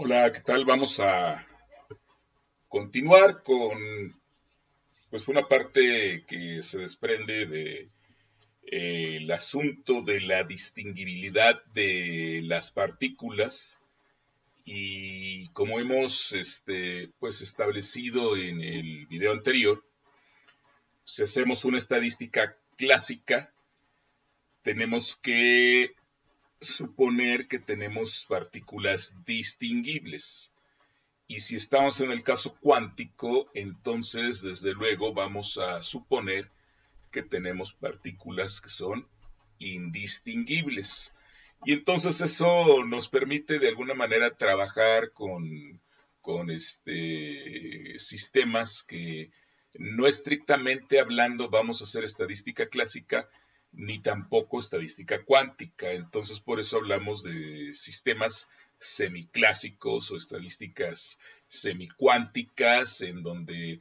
Hola, ¿qué tal? Vamos a continuar con pues una parte que se desprende de el asunto de la distinguibilidad de las partículas y como hemos pues establecido en el video anterior, si hacemos una estadística clásica, tenemos que suponer que tenemos partículas distinguibles. Y si estamos en el caso cuántico, entonces desde luego vamos a suponer que tenemos partículas que son indistinguibles. Y entonces eso nos permite de alguna manera trabajar con sistemas que no estrictamente hablando vamos a hacer estadística clásica ni tampoco estadística cuántica. Entonces por eso hablamos de sistemas semiclásicos o estadísticas semicuánticas en donde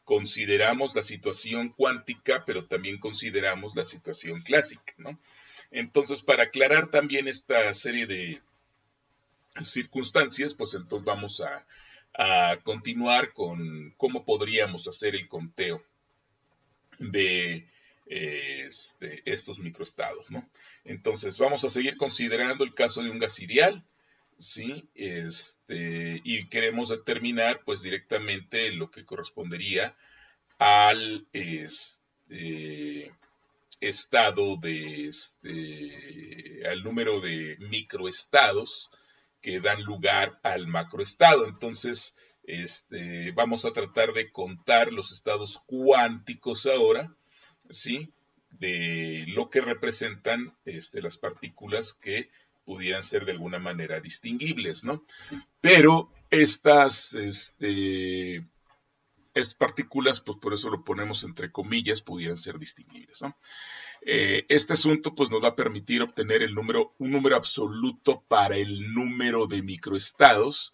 consideramos la situación cuántica, pero también consideramos la situación clásica, ¿no? Entonces, para aclarar también esta serie de circunstancias, pues entonces vamos a continuar con cómo podríamos hacer el conteo de estos microestados, ¿no? Entonces, vamos a seguir considerando el caso de un gas ideal, ¿sí? Y queremos determinar, pues, directamente lo que correspondería al estado de al número de microestados que dan lugar al macroestado. Entonces, vamos a tratar de contar los estados cuánticos ahora, ¿sí? De lo que representan las partículas que pudieran ser de alguna manera distinguibles, ¿no? Pero estas partículas, pues por eso lo ponemos entre comillas, pudieran ser distinguibles, ¿no? Este asunto pues nos va a permitir obtener un número absoluto para el número de microestados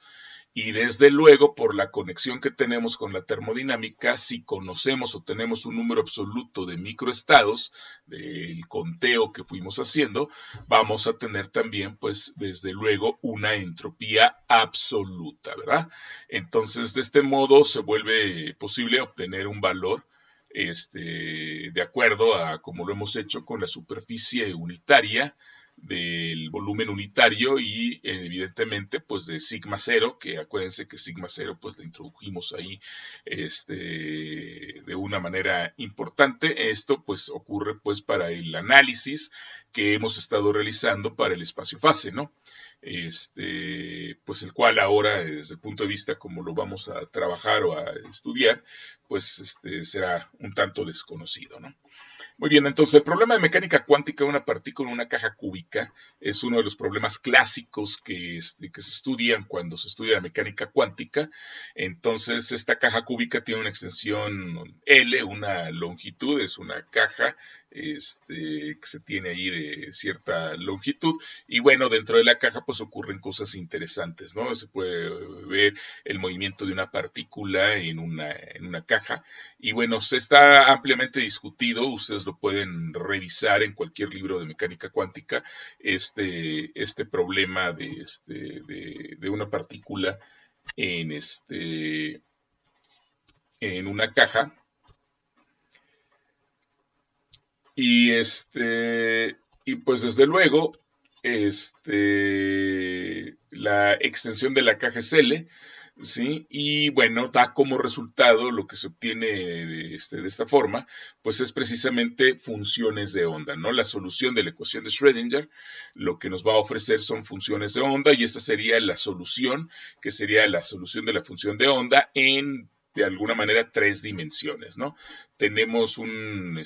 y desde luego por la conexión que tenemos con la termodinámica, si conocemos o tenemos un número absoluto de microestados del conteo que fuimos haciendo, vamos a tener también pues desde luego una entropía absoluta, ¿verdad? Entonces de este modo se vuelve posible obtener un valor de acuerdo a como lo hemos hecho con la superficie unitaria del volumen unitario y evidentemente pues de sigma cero, que acuérdense que sigma cero pues la introdujimos ahí de una manera importante. Esto pues ocurre pues para el análisis que hemos estado realizando para el espacio fase, ¿no? Pues el cual ahora desde el punto de vista como lo vamos a trabajar o a estudiar, pues será un tanto desconocido, ¿no? Muy bien, entonces el problema de mecánica cuántica de una partícula en una caja cúbica es uno de los problemas clásicos que se estudian cuando se estudia la mecánica cuántica. Entonces esta caja cúbica tiene una extensión L, una longitud, es una caja que se tiene ahí de cierta longitud y bueno, dentro de la caja pues ocurren cosas interesantes, ¿no? Se puede ver el movimiento de una partícula en una caja y bueno, se está ampliamente discutido, ustedes lo pueden revisar en cualquier libro de mecánica cuántica, este problema de una partícula en, en una caja. Y pues desde luego, la extensión de la caja es L, ¿sí? Y bueno, da como resultado lo que se obtiene de esta forma, pues es precisamente funciones de onda, ¿no? La solución de la ecuación de Schrödinger, lo que nos va a ofrecer son funciones de onda y esta sería la solución, que sería la solución de la función de onda en de alguna manera tres dimensiones, ¿no? tenemos una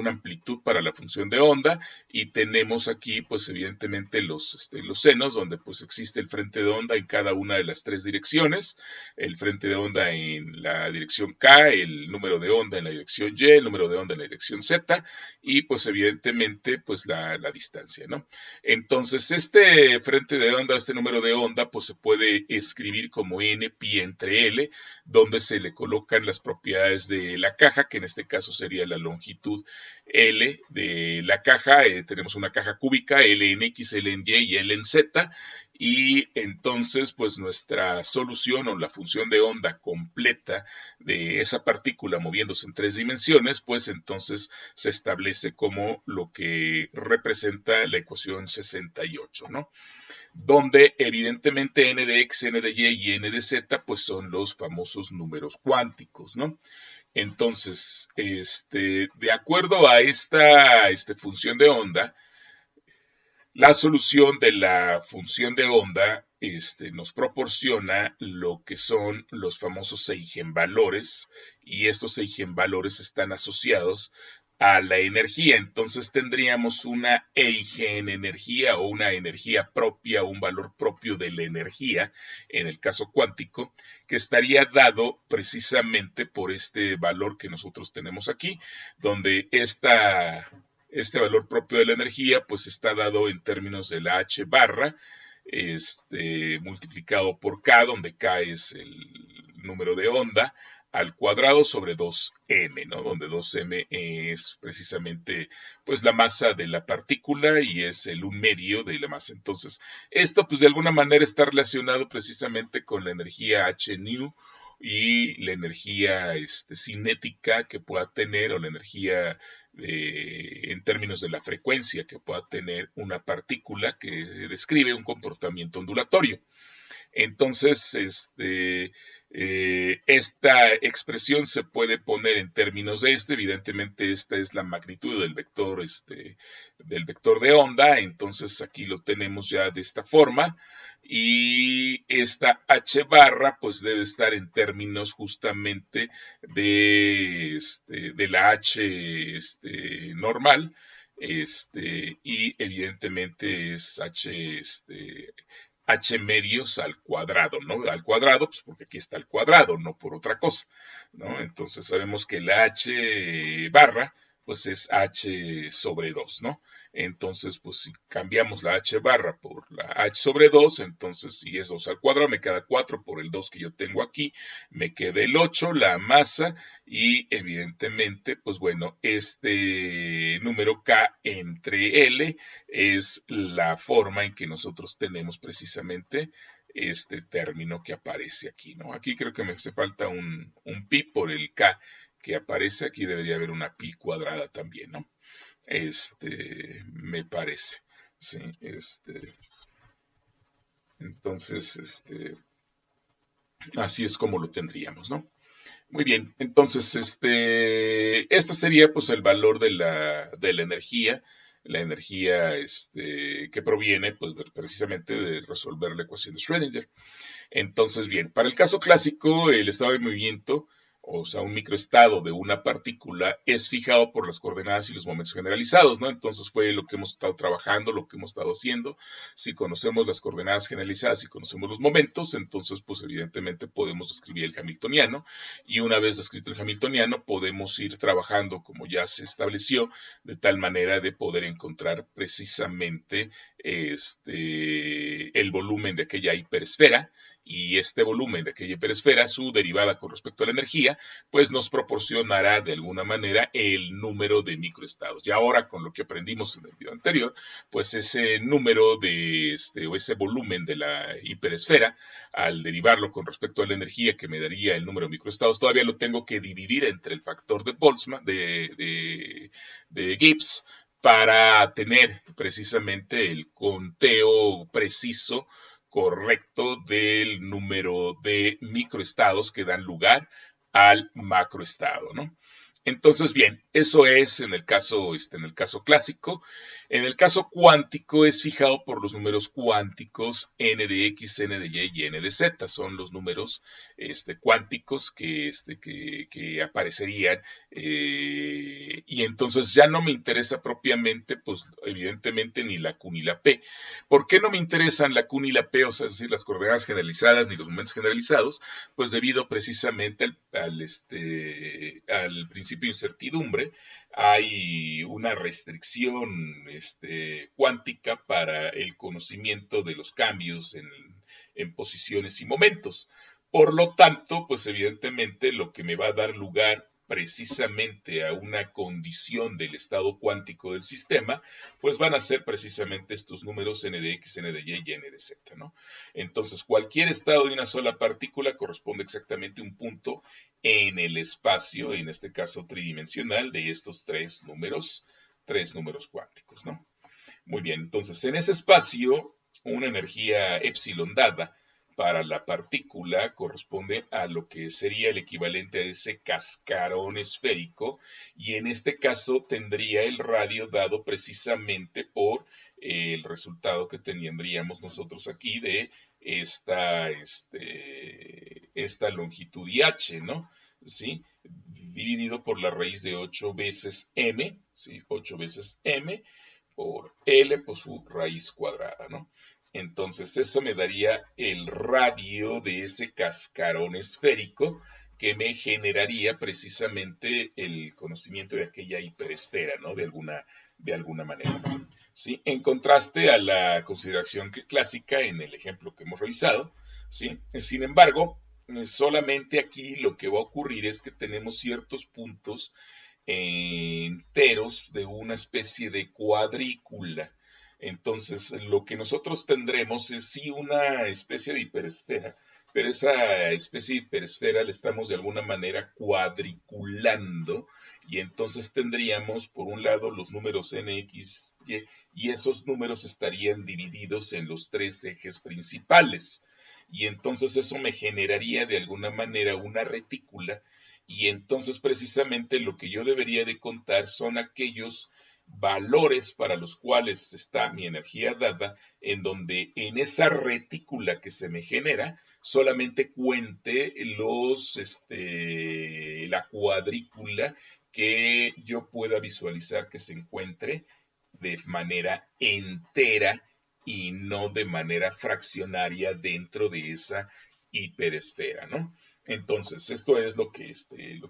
amplitud para la función de onda y tenemos aquí pues evidentemente los senos donde pues existe el frente de onda en cada una de las tres direcciones, el frente de onda en la dirección K, el número de onda en la dirección Y, el número de onda en la dirección Z y pues evidentemente pues la distancia, ¿no? Entonces este frente de onda, este número de onda pues se puede escribir como n pi entre L, donde se le colocan las propiedades de la caja, que en este caso sería la longitud L de la caja. Tenemos una caja cúbica, L en X, L en Y y L en Z. Y entonces, pues nuestra solución o la función de onda completa de esa partícula moviéndose en tres dimensiones, pues entonces se establece como lo que representa la ecuación 68, ¿no? Donde evidentemente n de x, n de y y n de z, pues son los famosos números cuánticos, ¿no? Entonces, de acuerdo a esta función de onda, la solución de la función de onda nos proporciona lo que son los famosos eigenvalores y estos eigenvalores están asociados a la energía. Entonces tendríamos una eigenenergía o una energía propia, un valor propio de la energía, en el caso cuántico, que estaría dado precisamente por este valor que nosotros tenemos aquí, donde este valor propio de la energía pues está dado en términos de la h barra multiplicado por k, donde k es el número de onda al cuadrado sobre 2m, ¿no? Donde 2m es precisamente pues la masa de la partícula y es el 1/2 de la masa. Entonces, esto pues de alguna manera está relacionado precisamente con la energía h nu y la energía cinética que pueda tener o la energía en términos de la frecuencia que pueda tener una partícula que describe un comportamiento ondulatorio. Entonces, esta expresión se puede poner en términos de evidentemente esta es la magnitud del vector de onda, entonces aquí lo tenemos ya de esta forma, y esta h barra pues debe estar en términos justamente de la h normal, y evidentemente es h medios al cuadrado, ¿no? Al cuadrado, pues porque aquí está el cuadrado, no por otra cosa, ¿no? Entonces sabemos que la h barra, pues es h sobre 2, ¿no? Entonces, pues si cambiamos la h barra por la h sobre 2, entonces si es 2 al cuadrado, me queda 4 por el 2 que yo tengo aquí, me queda el 8, la masa, y evidentemente, pues bueno, este número k entre L es la forma en que nosotros tenemos precisamente este término que aparece aquí, ¿no? Aquí creo que me hace falta un pi por el k que aparece, aquí debería haber una pi cuadrada también, ¿no? Me parece, sí, entonces, así es como lo tendríamos, ¿no? Muy bien, entonces, este sería pues el valor de la energía, que proviene pues precisamente de resolver la ecuación de Schrödinger. Entonces, bien, para el caso clásico, el estado de movimiento, o sea, un microestado de una partícula, es fijado por las coordenadas y los momentos generalizados, ¿no? Entonces fue lo que hemos estado trabajando, lo que hemos estado haciendo. Si conocemos las coordenadas generalizadas y conocemos los momentos, entonces, pues evidentemente podemos describir el hamiltoniano. Y una vez descrito el hamiltoniano, podemos ir trabajando como ya se estableció, de tal manera de poder encontrar precisamente el volumen de aquella hiperesfera, y este volumen de aquella hiperesfera, su derivada con respecto a la energía, pues nos proporcionará de alguna manera el número de microestados. Y ahora con lo que aprendimos en el video anterior, pues ese número o ese volumen de la hiperesfera, al derivarlo con respecto a la energía que me daría el número de microestados, todavía lo tengo que dividir entre el factor de Boltzmann, de Gibbs, para tener precisamente el conteo preciso correcto del número de microestados que dan lugar al macroestado, ¿no? Entonces, bien, eso es en el caso clásico. En el caso cuántico es fijado por los números cuánticos n de x, n de y y n de z. Son los números cuánticos que aparecerían. Y entonces ya no me interesa propiamente, pues evidentemente, ni la Q ni la P. ¿Por qué no me interesan la Q ni la P? O sea, es decir, las coordenadas generalizadas ni los momentos generalizados, pues debido precisamente al principio de incertidumbre, hay una restricción cuántica para el conocimiento de los cambios en posiciones y momentos. Por lo tanto, pues evidentemente lo que me va a dar lugar precisamente a una condición del estado cuántico del sistema, pues van a ser precisamente estos números n de x, n de y y n de z, ¿no? Entonces, cualquier estado de una sola partícula corresponde exactamente a un punto en el espacio, en este caso tridimensional, de estos tres números cuánticos, ¿no? Muy bien, entonces en ese espacio, una energía epsilon dada para la partícula corresponde a lo que sería el equivalente a ese cascarón esférico, y en este caso tendría el radio dado precisamente por el resultado que tendríamos nosotros aquí de esta longitud IH, ¿no? ¿Sí? Dividido por la raíz de 8 veces m, ¿sí? 8 veces m por L por su raíz cuadrada, ¿no? Entonces eso me daría el radio de ese cascarón esférico que me generaría precisamente el conocimiento de aquella hiperesfera, ¿no? De alguna manera, ¿no? ¿Sí? En contraste a la consideración clásica en el ejemplo que hemos revisado, ¿sí? Sin embargo, solamente aquí lo que va a ocurrir es que tenemos ciertos puntos enteros de una especie de cuadrícula. Entonces, lo que nosotros tendremos es sí una especie de hiperesfera, pero esa especie de hiperesfera la estamos de alguna manera cuadriculando, y entonces tendríamos por un lado los números n, x, y esos números estarían divididos en los tres ejes principales. Y entonces eso me generaría de alguna manera una retícula, y entonces precisamente lo que yo debería de contar son aquellos valores para los cuales está mi energía dada, en donde en esa retícula que se me genera solamente cuente la cuadrícula que yo pueda visualizar que se encuentre de manera entera y no de manera fraccionaria dentro de esa hiperesfera, ¿no? Entonces, esto es lo que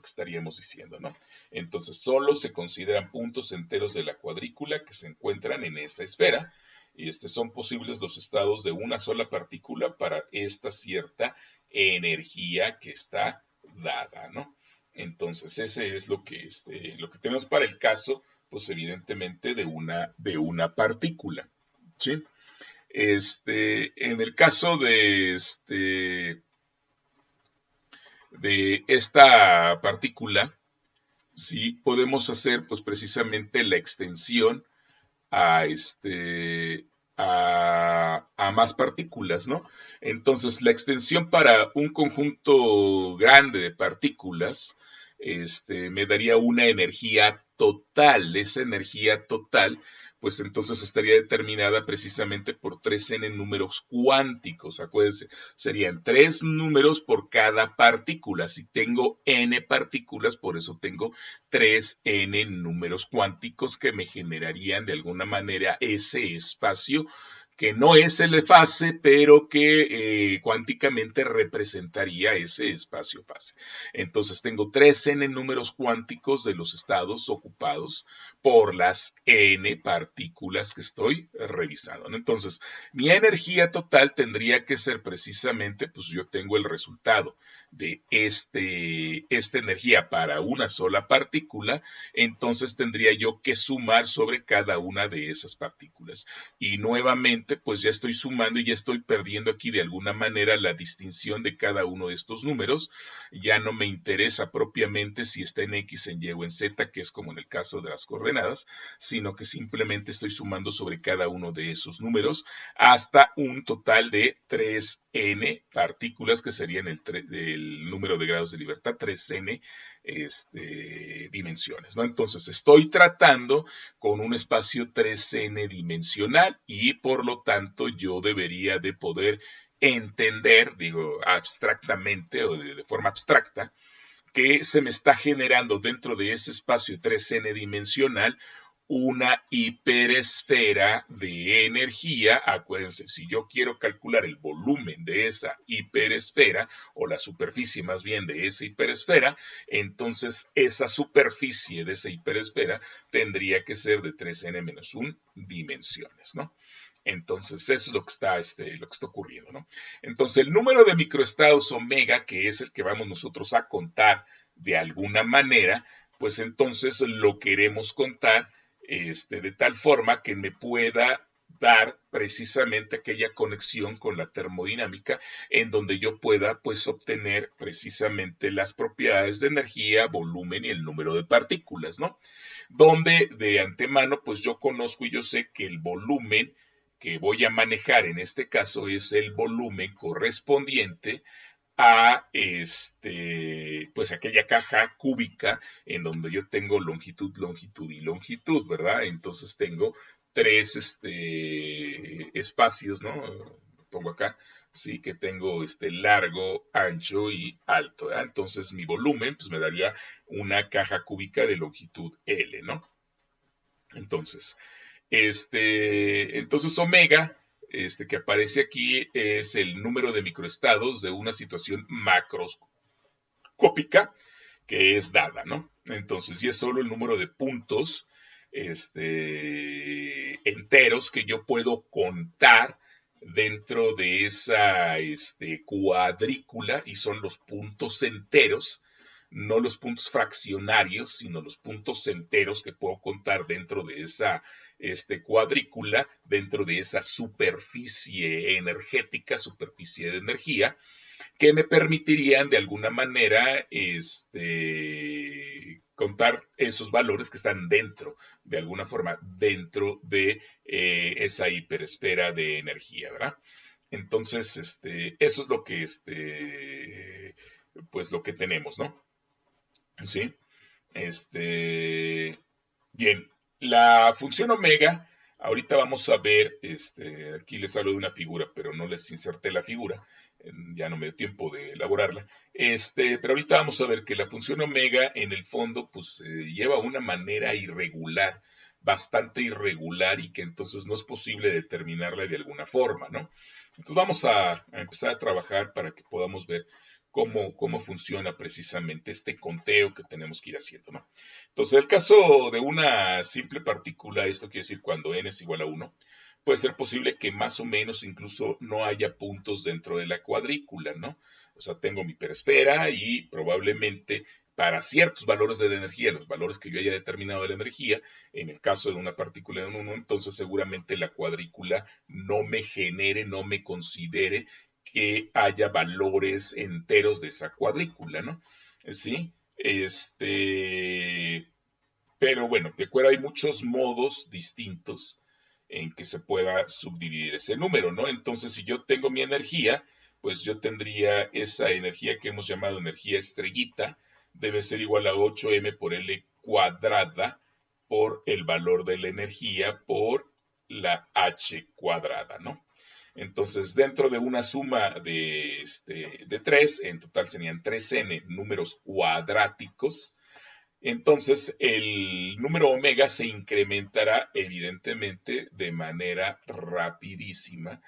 estaríamos diciendo, ¿no? Entonces, solo se consideran puntos enteros de la cuadrícula que se encuentran en esa esfera, y son posibles los estados de una sola partícula para esta cierta energía que está dada, ¿no? Entonces, ese es lo que tenemos para el caso, pues evidentemente de una partícula, ¿sí? En el caso de esta partícula, sí podemos hacer pues precisamente la extensión a a más partículas, ¿no? Entonces, la extensión para un conjunto grande de partículas, me daría una energía total. Esa energía total, pues entonces estaría determinada precisamente por 3n números cuánticos. Acuérdense, serían 3 números por cada partícula. Si tengo n partículas, por eso tengo 3n números cuánticos que me generarían de alguna manera ese espacio que no es el fase, pero que cuánticamente representaría ese espacio-fase. Entonces tengo 3n números cuánticos de los estados ocupados por las n partículas que estoy revisando, ¿no? Entonces, mi energía total tendría que ser precisamente, pues yo tengo el resultado de esta energía para una sola partícula, entonces tendría yo que sumar sobre cada una de esas partículas. Y nuevamente, pues ya estoy sumando y ya estoy perdiendo aquí de alguna manera la distinción de cada uno de estos números. Ya no me interesa propiamente si está en X, en Y o en Z, que es como en el caso de las coordenadas, sino que simplemente estoy sumando sobre cada uno de esos números hasta un total de 3n partículas, que serían el número de grados de libertad, 3n dimensiones, ¿no? Entonces estoy tratando con un espacio 3n dimensional y por lo tanto yo debería de poder entender, digo, abstractamente o de forma abstracta, que se me está generando dentro de ese espacio 3n dimensional una hiperesfera de energía. Acuérdense, si yo quiero calcular el volumen de esa hiperesfera, o la superficie más bien de esa hiperesfera, entonces esa superficie de esa hiperesfera tendría que ser de 3n-1 dimensiones, ¿no? Entonces, eso es lo que está ocurriendo, ¿no? Entonces, el número de microestados omega, que es el que vamos nosotros a contar de alguna manera, pues entonces lo queremos contar de tal forma que me pueda dar precisamente aquella conexión con la termodinámica en donde yo pueda pues obtener precisamente las propiedades de energía, volumen y el número de partículas, ¿no? Donde de antemano pues yo conozco y yo sé que el volumen que voy a manejar en este caso es el volumen correspondiente a pues aquella caja cúbica en donde yo tengo longitud, longitud y longitud, ¿verdad? Entonces tengo tres espacios, ¿no? Pongo acá, sí, que tengo largo, ancho y alto, ¿verdad? Entonces mi volumen, pues me daría una caja cúbica de longitud L, ¿no? Entonces omega, que aparece aquí, es el número de microestados de una situación macroscópica que es dada, ¿no? Entonces, y es solo el número de puntos enteros que yo puedo contar dentro de esa cuadrícula, y son los puntos enteros, no los puntos fraccionarios, sino los puntos enteros que puedo contar dentro de esa cuadrícula, dentro de esa superficie energética, superficie de energía, que me permitirían de alguna manera contar esos valores que están dentro, de alguna forma, dentro de esa hiperesfera de energía, ¿verdad? Entonces, eso es lo que, pues lo que tenemos, ¿no? Sí. Bien, la función omega, ahorita vamos a ver, aquí les hablo de una figura, pero no les inserté la figura, ya no me dio tiempo de elaborarla, pero ahorita vamos a ver que la función omega en el fondo, pues lleva una manera irregular, bastante irregular, y que entonces no es posible determinarla de alguna forma, ¿no? Entonces vamos a empezar a trabajar para que podamos ver cómo funciona precisamente este conteo que tenemos que ir haciendo, ¿no? Entonces, el caso de una simple partícula, esto quiere decir cuando n es igual a 1, puede ser posible que más o menos incluso no haya puntos dentro de la cuadrícula, ¿no? O sea, tengo mi hiperesfera y probablemente para ciertos valores de energía, los valores que yo haya determinado de la energía, en el caso de una partícula de un 1, entonces seguramente la cuadrícula no me genere, no me considere que haya valores enteros de esa cuadrícula, ¿no? ¿Sí? Pero bueno, de acuerdo, hay muchos modos distintos en que se pueda subdividir ese número, ¿no? Entonces, si yo tengo mi energía, pues yo tendría esa energía que hemos llamado energía estrellita, debe ser igual a 8m por L cuadrada por el valor de la energía por la H cuadrada, ¿no? Entonces, dentro de una suma de 3, en total serían 3n números cuadráticos. Entonces, el número omega se incrementará evidentemente de manera rapidísima.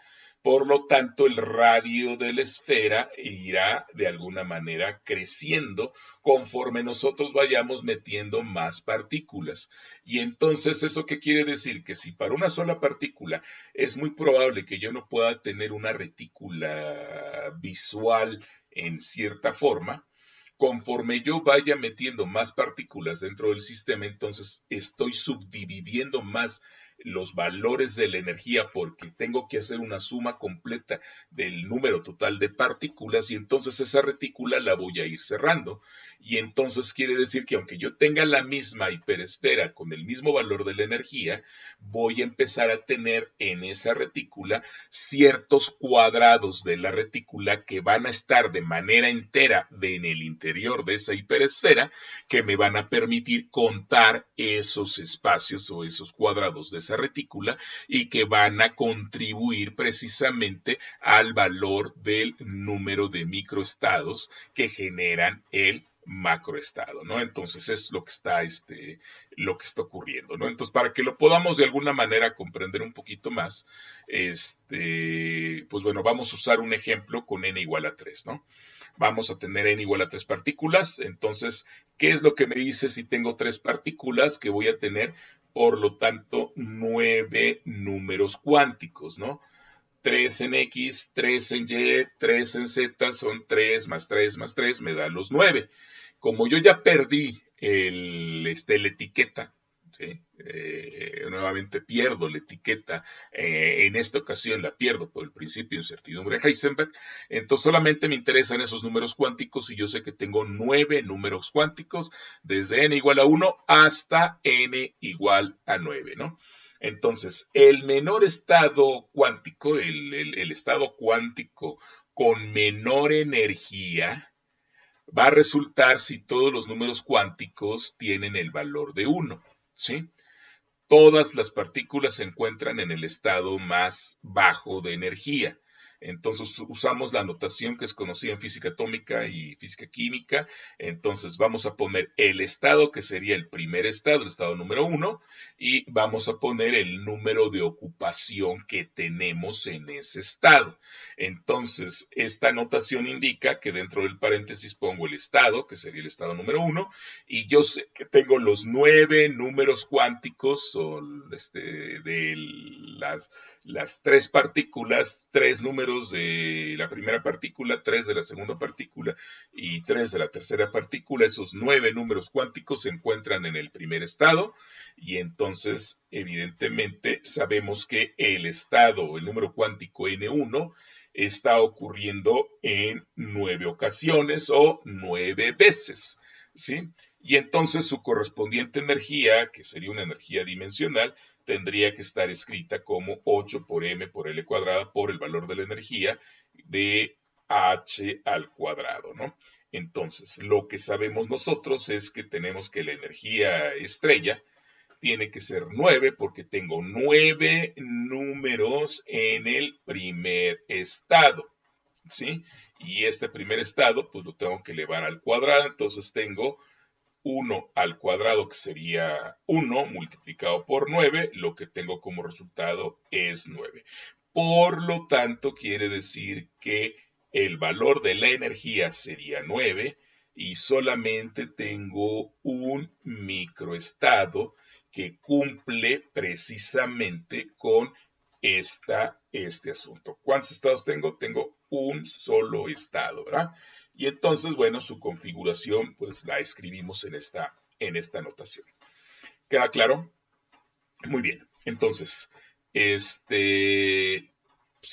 Por lo tanto, el radio de la esfera irá de alguna manera creciendo conforme nosotros vayamos metiendo más partículas. Y entonces, ¿eso qué quiere decir? Que si para una sola partícula es muy probable que yo no pueda tener una retícula visual en cierta forma, conforme yo vaya metiendo más partículas dentro del sistema, entonces estoy subdividiendo más los valores de la energía porque tengo que hacer una suma completa del número total de partículas y entonces esa retícula la voy a ir cerrando. Y entonces quiere decir que aunque yo tenga la misma hiperesfera con el mismo valor de la energía, voy a empezar a tener en esa retícula ciertos cuadrados de la retícula que van a estar de manera entera en el interior de esa hiperesfera que me van a permitir contar esos espacios o esos cuadrados de esa retícula y que van a contribuir precisamente al valor del número de microestados que generan el macroestado, ¿no? Entonces es lo que está ocurriendo, ¿no? Entonces, para que lo podamos de alguna manera comprender un poquito más, pues bueno, vamos a usar un ejemplo con n igual a 3, ¿no? Vamos a tener n igual a 3 partículas, entonces, ¿qué es lo que me dice si tengo 3 partículas? Que voy a tener, por lo tanto, 9 números cuánticos, ¿no? 3 en X, 3 en Y, 3 en Z, son 3 más 3 más 3, me da los 9. Como yo ya perdí la etiqueta, ¿sí? Nuevamente pierdo la etiqueta, en esta ocasión la pierdo por el principio de incertidumbre de Heisenberg, entonces solamente me interesan esos números cuánticos y yo sé que tengo 9 números cuánticos desde n igual a 1 hasta n igual a 9, ¿no? Entonces, el menor estado cuántico, el estado cuántico con menor energía, va a resultar si todos los números cuánticos tienen el valor de 1, ¿sí? Todas las partículas se encuentran en el estado más bajo de energía. Entonces usamos la notación que es conocida en física atómica y física química. Entonces vamos a poner el estado que sería el primer estado, el estado número 1, y vamos a poner el número de ocupación que tenemos en ese estado. Entonces esta notación indica que dentro del paréntesis pongo el estado, que sería el estado número 1, y yo sé que tengo los 9 números cuánticos o de las 3 partículas, 3 números de la primera partícula, 3 de la segunda partícula y 3 de la tercera partícula. Esos 9 números cuánticos se encuentran en el primer estado y entonces evidentemente sabemos que el estado, el número cuántico N1, está ocurriendo en 9 ocasiones o 9 veces, ¿sí? Y entonces su correspondiente energía, que sería una energía dimensional, tendría que estar escrita como 8 por m por l cuadrada por el valor de la energía de h al cuadrado, ¿no? Entonces, lo que sabemos nosotros es que tenemos que la energía estrella tiene que ser 9 porque tengo 9 números en el primer estado, ¿sí? Y este primer estado, pues lo tengo que elevar al cuadrado, entonces tengo 1 al cuadrado, que sería 1 multiplicado por 9, lo que tengo como resultado es 9. Por lo tanto, quiere decir que el valor de la energía sería 9 y solamente tengo un microestado que cumple precisamente con este asunto. ¿Cuántos estados tengo? Tengo un solo estado, ¿verdad? Y entonces, bueno, su configuración, pues la escribimos en esta notación. ¿Queda claro? Muy bien. Entonces, si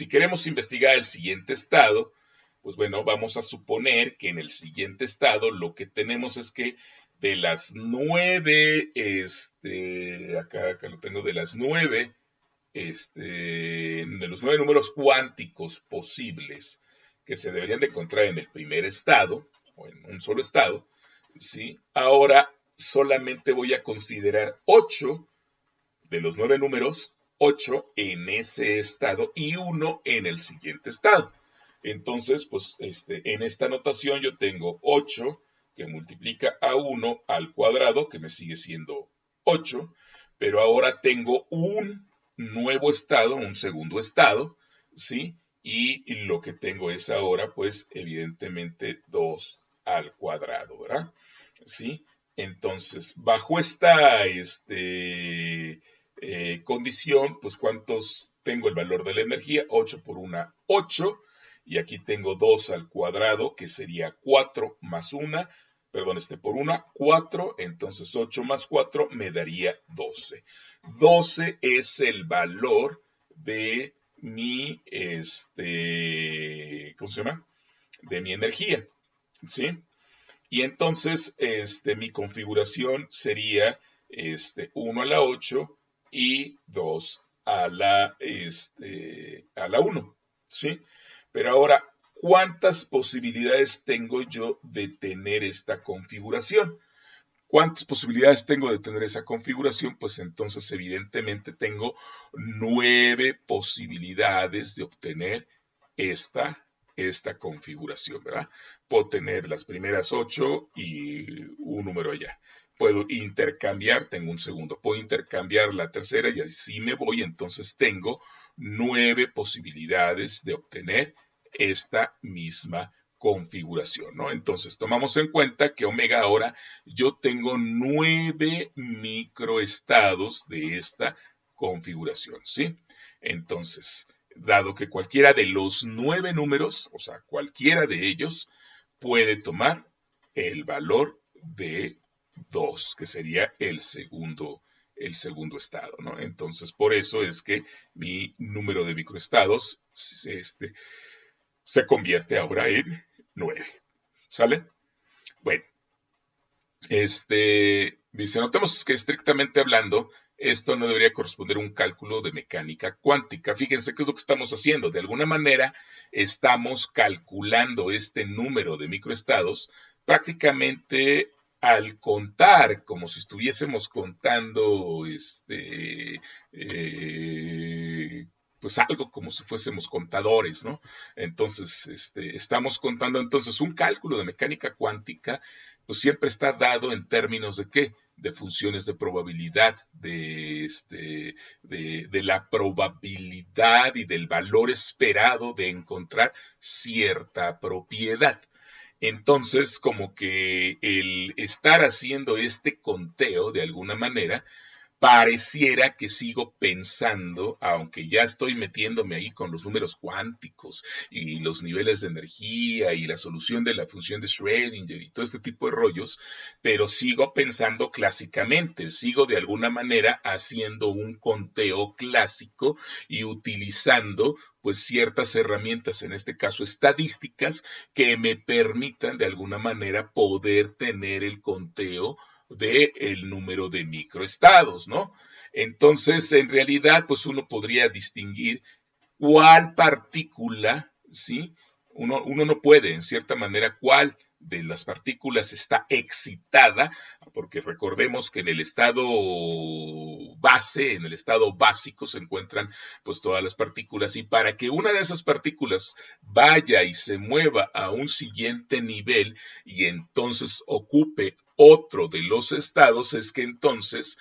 queremos investigar el siguiente estado, pues bueno, vamos a suponer que en el siguiente estado lo que tenemos es que de las 9, acá lo tengo, de los 9 números cuánticos posibles que se deberían de encontrar en el primer estado, o en un solo estado, ¿sí? Ahora solamente voy a considerar 8 de los 9 números, 8 en ese estado y 1 en el siguiente estado. Entonces, pues en esta notación yo tengo 8 que multiplica a 1 al cuadrado, que me sigue siendo 8, pero ahora tengo un nuevo estado, un segundo estado, ¿sí? Y lo que tengo es ahora, pues, evidentemente 2 al cuadrado, ¿verdad? ¿Sí? Entonces, bajo esta condición, pues, ¿cuántos tengo el valor de la energía? 8 por 1, 8. Y aquí tengo 2 al cuadrado, que sería 4 más 1, perdón, por 1, 4, entonces 8 más 4 me daría 12. 12 es el valor de mi, ¿cómo se llama? De mi energía, ¿sí? Y entonces, mi configuración sería, 1 a la 8 y 2 a la 1, ¿sí? Pero ahora, ¿cuántas posibilidades tengo yo de tener esta configuración? ¿Cuántas posibilidades tengo de tener esa configuración? Pues entonces, evidentemente, tengo 9 posibilidades de obtener esta configuración, ¿verdad? Puedo tener las primeras 8 y un número allá. Puedo intercambiar, tengo un segundo, puedo intercambiar la tercera y así me voy, entonces tengo 9 posibilidades de obtener esta misma configuración, ¿no? Entonces, tomamos en cuenta que omega ahora yo tengo 9 microestados de esta configuración, ¿sí? Entonces, dado que cualquiera de los 9 números, o sea, cualquiera de ellos, puede tomar el valor de 2, que sería el segundo estado, ¿no? Entonces, por eso es que mi número de microestados se convierte ahora en 9. ¿Sale? Bueno, dice, notemos que estrictamente hablando, esto no debería corresponder a un cálculo de mecánica cuántica. Fíjense qué es lo que estamos haciendo. De alguna manera, estamos calculando este número de microestados prácticamente al contar, como si estuviésemos contando, pues algo como si fuésemos contadores, ¿no? Entonces, estamos contando entonces un cálculo de mecánica cuántica, pues siempre está dado en términos de qué, de funciones de probabilidad, de la probabilidad y del valor esperado de encontrar cierta propiedad. Entonces, como que el estar haciendo este conteo de alguna manera, pareciera que sigo pensando, aunque ya estoy metiéndome ahí con los números cuánticos y los niveles de energía y la solución de la función de Schrödinger y todo este tipo de rollos, pero sigo pensando clásicamente, sigo de alguna manera haciendo un conteo clásico y utilizando pues ciertas herramientas, en este caso estadísticas, que me permitan de alguna manera poder tener el conteo del número de microestados, ¿no? Entonces, en realidad, pues uno podría distinguir cuál partícula, ¿sí? Uno no puede, en cierta manera, cuál de las partículas está excitada, porque recordemos que en el estado base, en el estado básico se encuentran pues todas las partículas, y para que una de esas partículas vaya y se mueva a un siguiente nivel y entonces ocupe otro de los estados, es que entonces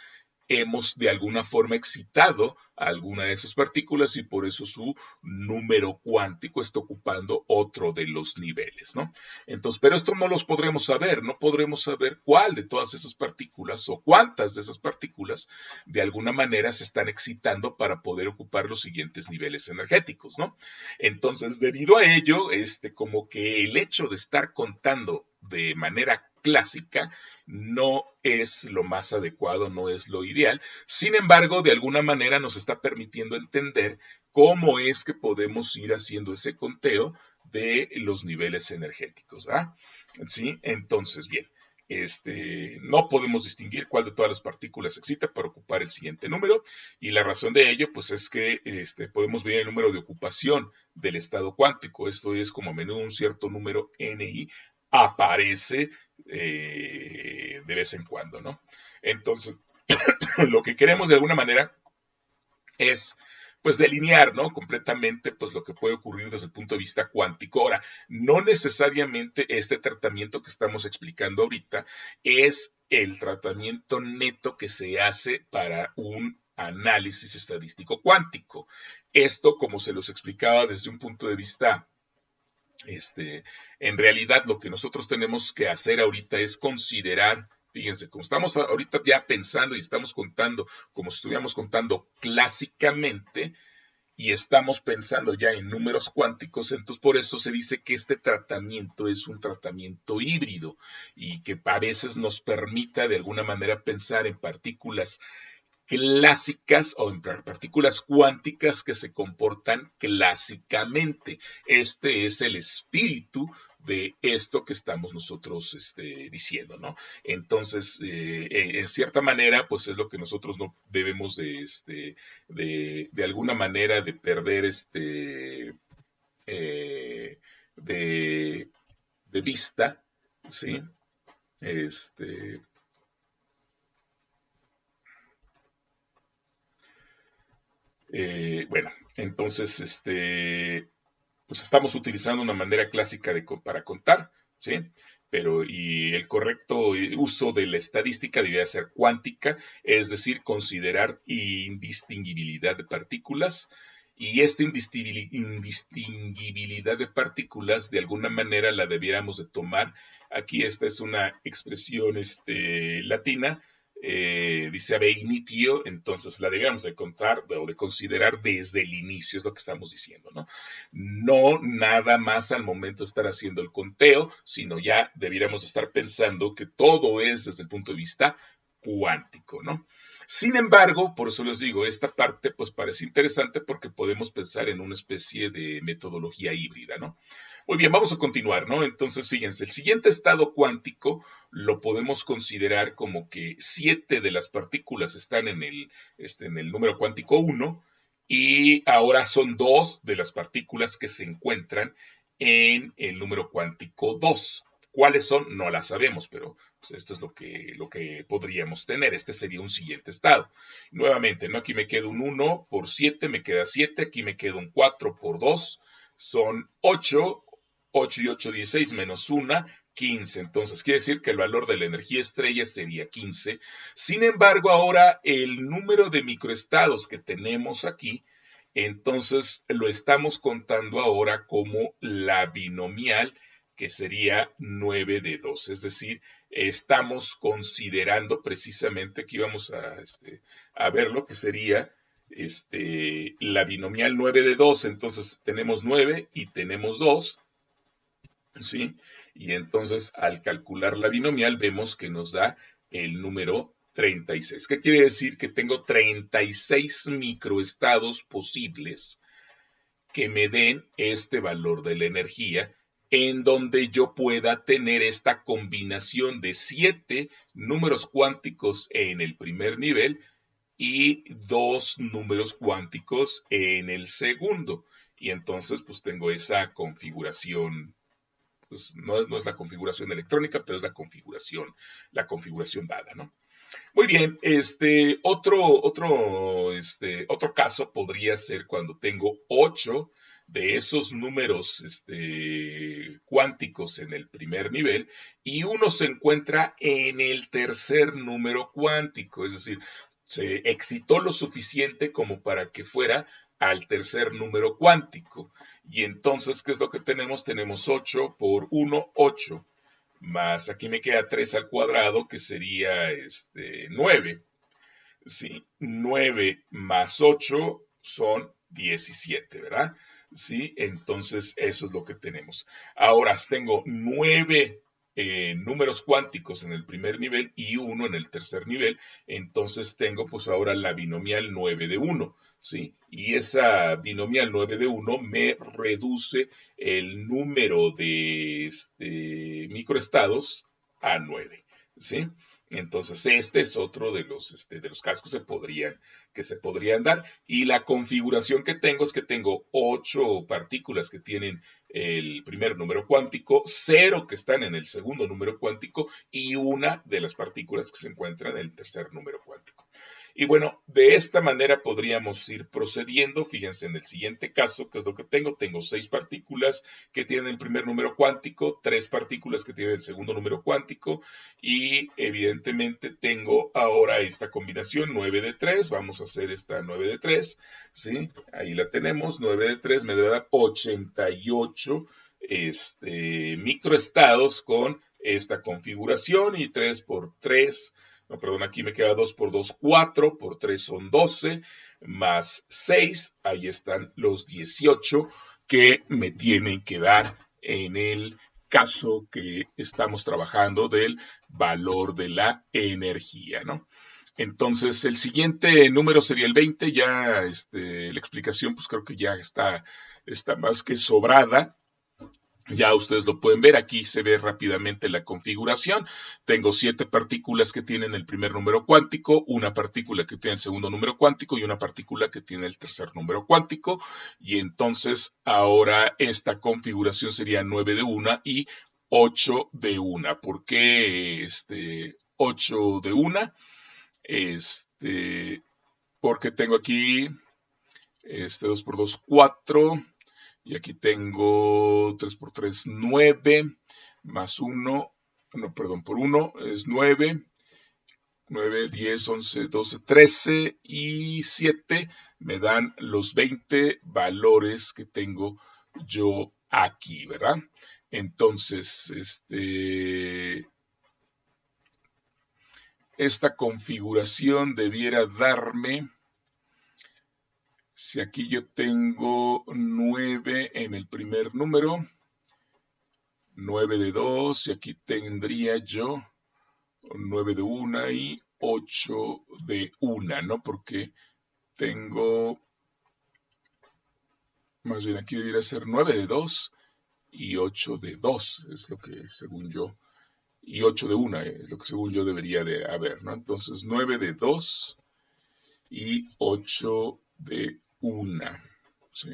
hemos de alguna forma excitado a alguna de esas partículas y por eso su número cuántico está ocupando otro de los niveles, ¿no? Entonces, pero esto no los podremos saber, no podremos saber cuál de todas esas partículas o cuántas de esas partículas de alguna manera se están excitando para poder ocupar los siguientes niveles energéticos, ¿no? Entonces, debido a ello, como que el hecho de estar contando de manera clásica no es lo más adecuado, no es lo ideal. Sin embargo, de alguna manera nos está permitiendo entender cómo es que podemos ir haciendo ese conteo de los niveles energéticos, ¿verdad? ¿Sí? Entonces, bien, no podemos distinguir cuál de todas las partículas excita para ocupar el siguiente número, y la razón de ello, pues es que podemos ver el número de ocupación del estado cuántico. Esto es como a menudo un cierto número NI aparece de vez en cuando, ¿no? Entonces, lo que queremos de alguna manera es pues delinear, ¿no? Completamente pues lo que puede ocurrir desde el punto de vista cuántico. Ahora, no necesariamente este tratamiento que estamos explicando ahorita es el tratamiento neto que se hace para un análisis estadístico cuántico. Esto, como se los explicaba desde un punto de vista en realidad lo que nosotros tenemos que hacer ahorita es considerar, fíjense, como estamos ahorita ya pensando y estamos contando, como si estuviéramos contando clásicamente, y estamos pensando ya en números cuánticos, entonces por eso se dice que este tratamiento es un tratamiento híbrido y que a veces nos permita de alguna manera pensar en partículas clásicas o en partículas cuánticas que se comportan clásicamente. Este es el espíritu de esto que estamos nosotros diciendo, ¿no? Entonces, en cierta manera, pues es lo que nosotros no debemos de alguna manera de perder eh, de, de vista, ¿sí? Este, bueno, entonces, pues estamos utilizando una manera clásica para contar, ¿sí? Pero y el correcto uso de la estadística debería ser cuántica, es decir, considerar indistinguibilidad de partículas. Y esta indistinguibilidad de partículas, de alguna manera la debiéramos de tomar. Aquí esta es una expresión latina, dice ab initio, entonces la debíamos de contar o de considerar desde el inicio, es lo que estamos diciendo, ¿no? No nada más al momento de estar haciendo el conteo, sino ya debiéramos estar pensando que todo es desde el punto de vista cuántico, ¿no? Sin embargo, por eso les digo, esta parte pues parece interesante porque podemos pensar en una especie de metodología híbrida, ¿no? Muy bien, vamos a continuar, ¿no? Entonces, fíjense, el siguiente estado cuántico lo podemos considerar como que 7 de las partículas están en el número cuántico 1 y ahora son 2 de las partículas que se encuentran en el número cuántico 2. ¿Cuáles son? No las sabemos, pero pues, esto es lo que podríamos tener. Este sería un siguiente estado. Nuevamente, ¿no? Aquí me queda un 1 por 7, me queda 7. Aquí me queda un 4 por 2, son 8. 8 y 8, 16 menos 1, 15. Entonces, quiere decir que el valor de la energía estrella sería 15. Sin embargo, ahora el número de microestados que tenemos aquí, entonces lo estamos contando ahora como la binomial, que sería 9 de 2. Es decir, estamos considerando precisamente que íbamos a ver lo que sería la binomial 9 de 2. Entonces tenemos 9 y tenemos 2, ¿sí? Y entonces al calcular la binomial vemos que nos da el número 36. ¿Qué quiere decir? Que tengo 36 microestados posibles que me den este valor de la energía, en donde yo pueda tener esta combinación de 7 números cuánticos en el primer nivel y 2 números cuánticos en el segundo. Y entonces pues tengo esa configuración, pues no es la configuración electrónica, pero es la configuración dada, ¿no? Muy bien, otro caso podría ser cuando tengo 8 de esos números cuánticos en el primer nivel y uno se encuentra en el tercer número cuántico, es decir, se excitó lo suficiente como para que fuera al tercer número cuántico. Y entonces, ¿qué es lo que tenemos? Tenemos 8 por 1, 8 más aquí me queda 3 al cuadrado, que sería 9. ¿Sí? 9 más 8 son 17, ¿verdad? ¿Sí? Entonces, eso es lo que tenemos. Ahora, tengo 9 números cuánticos en el primer nivel y 1 en el tercer nivel. Entonces, tengo pues ahora la binomial 9 de 1. ¿Sí? Y esa binomial 9 de 1 me reduce el número de microestados a 9. ¿Sí? Entonces, este es otro de los casos que se podrían dar. Y la configuración que tengo es que tengo 8 partículas que tienen el primer número cuántico, 0 que están en el segundo número cuántico y una de las partículas que se encuentran en el tercer número cuántico. Y bueno, de esta manera podríamos ir procediendo. Fíjense en el siguiente caso, que es lo que tengo. Tengo 6 partículas que tienen el primer número cuántico, 3 partículas que tienen el segundo número cuántico y evidentemente tengo ahora esta combinación 9 de 3. Vamos a hacer esta 9 de 3, ¿sí? Ahí la tenemos. 9 de 3 me debe dar 88 microestados con esta configuración y 3 por 3. No, perdón, aquí me queda 2 por 2, 4, por 3 son 12, más 6, ahí están los 18 que me tienen que dar en el caso que estamos trabajando del valor de la energía, ¿no? Entonces, el siguiente número sería el 20, ya la explicación pues creo que ya está más que sobrada. Ya ustedes lo pueden ver, aquí se ve rápidamente la configuración. Tengo 7 partículas que tienen el primer número cuántico, una partícula que tiene el segundo número cuántico y una partícula que tiene el tercer número cuántico. Y entonces ahora esta configuración sería 9 de una y 8 de una. ¿Por qué 8 de una? Porque tengo aquí 2 por 2, 4. Y aquí tengo 3 por 3, 9, más 1, no, perdón, por 1 es 9, 9, 10, 11, 12, 13 y 7 me dan los 20 valores que tengo yo aquí, ¿verdad? Entonces, esta configuración debiera darme, si aquí yo tengo 9 en el primer número, 9 de 2, y aquí tendría yo 9 de 1 y 8 de 1, ¿no? Porque tengo, más bien aquí debería ser 9 de 2 y 8 de 2, es lo que según yo, y 8 de 1 es lo que según yo debería de haber, ¿no? Entonces 9 de 2 y 8 de 1, ¿sí?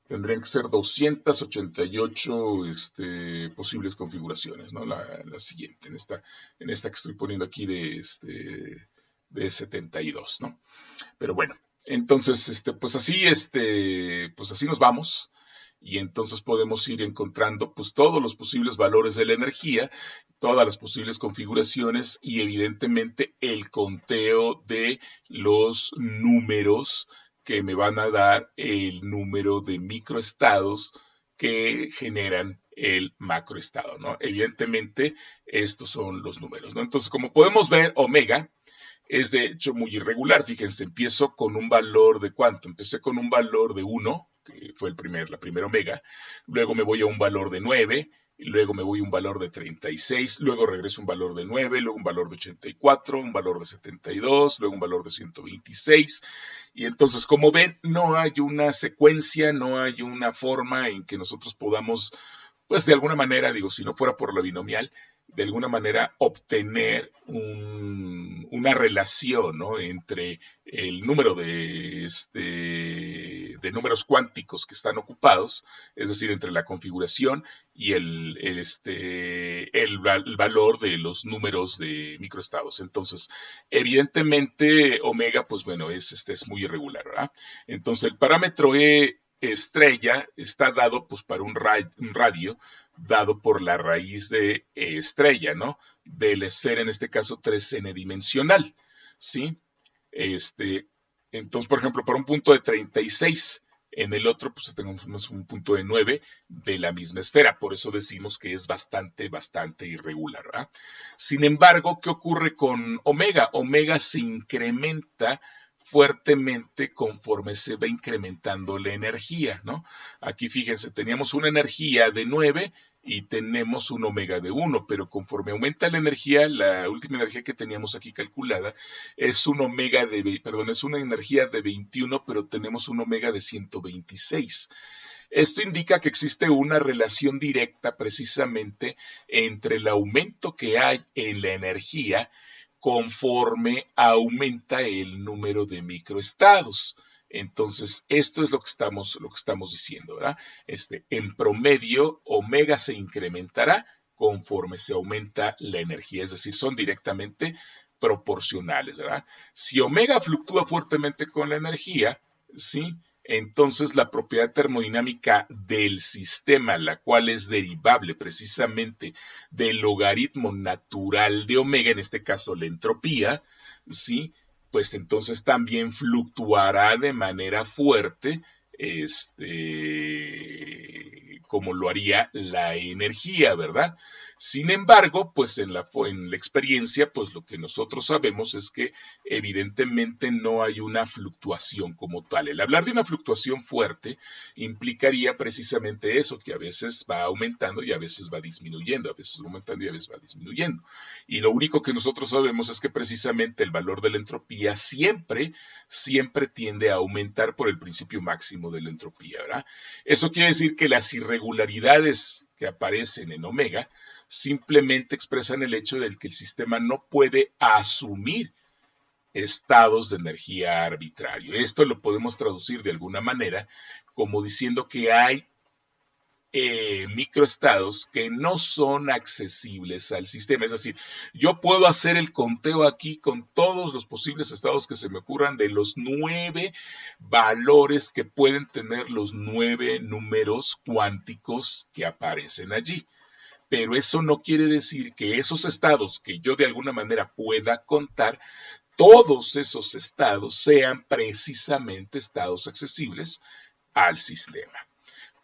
Tendrían que ser 288 posibles configuraciones, ¿no? La siguiente, en esta que estoy poniendo aquí de 72, ¿no? Pero bueno, entonces, pues así nos vamos. Y entonces podemos ir encontrando pues todos los posibles valores de la energía, todas las posibles configuraciones y evidentemente el conteo de los números que me van a dar el número de microestados que generan el macroestado, ¿no? Evidentemente, estos son los números, ¿no? Entonces, como podemos ver, omega es de hecho muy irregular. Fíjense, empiezo con un valor de ¿cuánto? Empecé con un valor de 1, que fue la primera omega, luego me voy a un valor de 9, luego me voy a un valor de 36, luego regreso a un valor de 9, luego un valor de 84, un valor de 72, luego un valor de 126. Y entonces, como ven, no hay una secuencia, no hay una forma en que nosotros podamos, pues de alguna manera, digo, si no fuera por la binomial, de alguna manera obtener una relación, ¿no? Entre el número de números cuánticos que están ocupados, es decir, entre la configuración y el valor de los números de microestados. Entonces, evidentemente, omega, pues bueno, es muy irregular, ¿verdad? Entonces, el parámetro estrella está dado pues para un radio dado por la raíz de estrella, ¿no? De la esfera, en este caso 3n dimensional, ¿sí? Entonces, por ejemplo, para un punto de 36, en el otro, pues tenemos un punto de 9 de la misma esfera. Por eso decimos que es bastante, bastante irregular, ¿verdad? Sin embargo, ¿qué ocurre con omega? Omega se incrementa fuertemente conforme se va incrementando la energía, ¿no? Aquí fíjense, teníamos una energía de 9 y tenemos un omega de 1, pero conforme aumenta la energía, la última energía que teníamos aquí calculada es es una energía de 21, pero tenemos un omega de 126. Esto indica que existe una relación directa precisamente entre el aumento que hay en la energía conforme aumenta el número de microestados. Entonces, esto es lo que estamos diciendo, ¿verdad? En promedio, omega se incrementará conforme se aumenta la energía, es decir, son directamente proporcionales, ¿verdad? Si omega fluctúa fuertemente con la energía, ¿sí? Entonces la propiedad termodinámica del sistema, la cual es derivable precisamente del logaritmo natural de omega, en este caso la entropía, ¿sí? Pues entonces también fluctuará de manera fuerte, como lo haría la energía, ¿verdad? Sin embargo, pues en la experiencia, pues lo que nosotros sabemos es que evidentemente no hay una fluctuación como tal. El hablar de una fluctuación fuerte implicaría precisamente eso, que a veces va aumentando y a veces va disminuyendo, a veces va aumentando y a veces va disminuyendo. Y lo único que nosotros sabemos es que precisamente el valor de la entropía siempre tiende a aumentar por el principio máximo de la entropía, ¿verdad? Eso quiere decir que las irregularidades que aparecen en omega simplemente expresan el hecho de que el sistema no puede asumir estados de energía arbitrario. Esto lo podemos traducir de alguna manera como diciendo que hay microestados que no son accesibles al sistema. Es decir, yo puedo hacer el conteo aquí con todos los posibles estados que se me ocurran de los 9 valores que pueden tener los 9 números cuánticos que aparecen allí. Pero eso no quiere decir que esos estados que yo de alguna manera pueda contar, todos esos estados sean precisamente estados accesibles al sistema.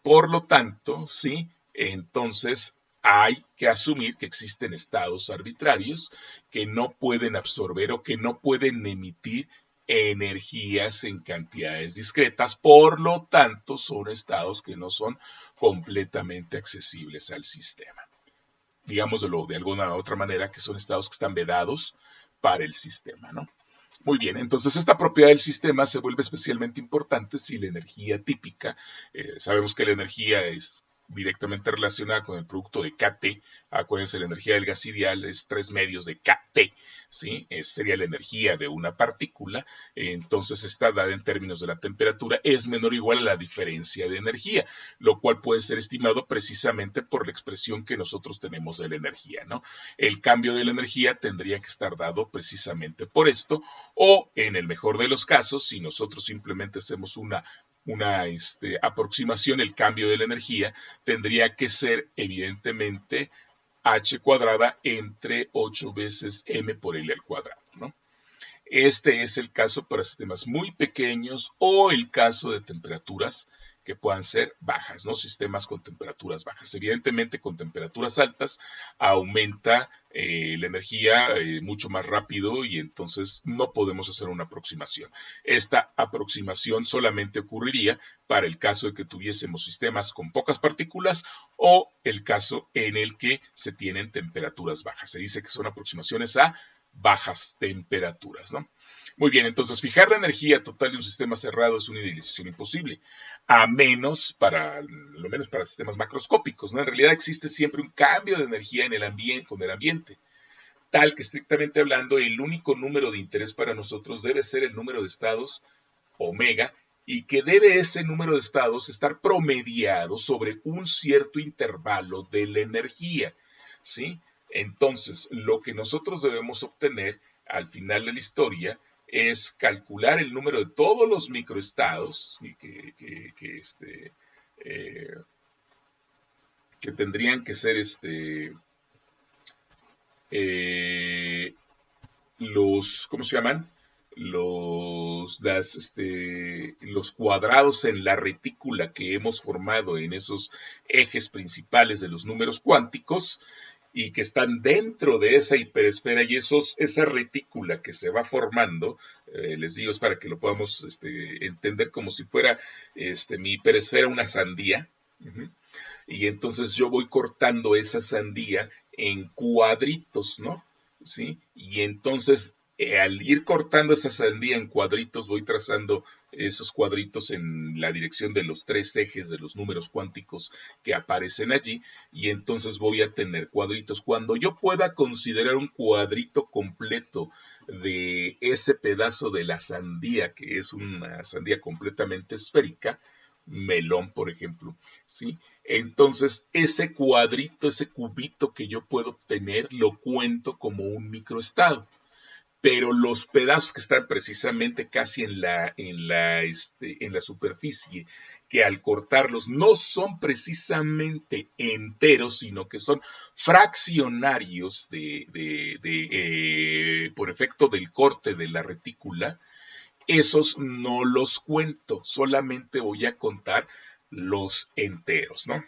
Por lo tanto, sí, entonces hay que asumir que existen estados arbitrarios que no pueden absorber o que no pueden emitir energías en cantidades discretas, por lo tanto son estados que no son completamente accesibles al sistema. Digámoslo de alguna otra manera, que son estados que están vedados para el sistema, ¿no? Muy bien, entonces esta propiedad del sistema se vuelve especialmente importante si la energía típica, sabemos que la energía es directamente relacionada con el producto de KT, acuérdense, la energía del gas ideal es 3 medios de KT, ¿sí? Sería la energía de una partícula, entonces está dada en términos de la temperatura, es menor o igual a la diferencia de energía, lo cual puede ser estimado precisamente por la expresión que nosotros tenemos de la energía, ¿no? El cambio de la energía tendría que estar dado precisamente por esto, o en el mejor de los casos, si nosotros simplemente hacemos una aproximación, el cambio de la energía tendría que ser evidentemente h cuadrada entre 8 veces m por l al cuadrado, ¿no? Este es el caso para sistemas muy pequeños o el caso de temperaturas que puedan ser bajas, ¿no? Sistemas con temperaturas bajas. Evidentemente, con temperaturas altas aumenta la energía mucho más rápido y entonces no podemos hacer una aproximación. Esta aproximación solamente ocurriría para el caso de que tuviésemos sistemas con pocas partículas o el caso en el que se tienen temperaturas bajas. Se dice que son aproximaciones a bajas temperaturas, ¿no? Muy bien, entonces fijar la energía total de un sistema cerrado es una idealización imposible, a menos lo menos para sistemas macroscópicos, ¿no? En realidad existe siempre un cambio de energía en el ambiente, con el ambiente, tal que estrictamente hablando, el único número de interés para nosotros debe ser el número de estados omega y que debe ese número de estados estar promediado sobre un cierto intervalo de la energía, ¿sí? Entonces, lo que nosotros debemos obtener al final de la historia es calcular el número de todos los microestados eh, que tendrían que ser ¿cómo se llaman? Los cuadrados en la retícula que hemos formado en esos ejes principales de los números cuánticos y que están dentro de esa hiperesfera y esa retícula que se va formando, les digo, es para que lo podamos entender como si fuera mi hiperesfera una sandía, y entonces yo voy cortando esa sandía en cuadritos, ¿no? ¿Sí? Y entonces al ir cortando esa sandía en cuadritos, voy trazando esos cuadritos en la dirección de los 3 ejes de los números cuánticos que aparecen allí, y entonces voy a tener cuadritos. Cuando yo pueda considerar un cuadrito completo de ese pedazo de la sandía, que es una sandía completamente esférica, melón, por ejemplo, ¿sí? Entonces, ese cuadrito, ese cubito que yo puedo obtener, lo cuento como un microestado. Pero los pedazos que están precisamente casi en la superficie, que al cortarlos no son precisamente enteros, sino que son fraccionarios por efecto del corte de la retícula, esos no los cuento, solamente voy a contar los enteros, ¿no?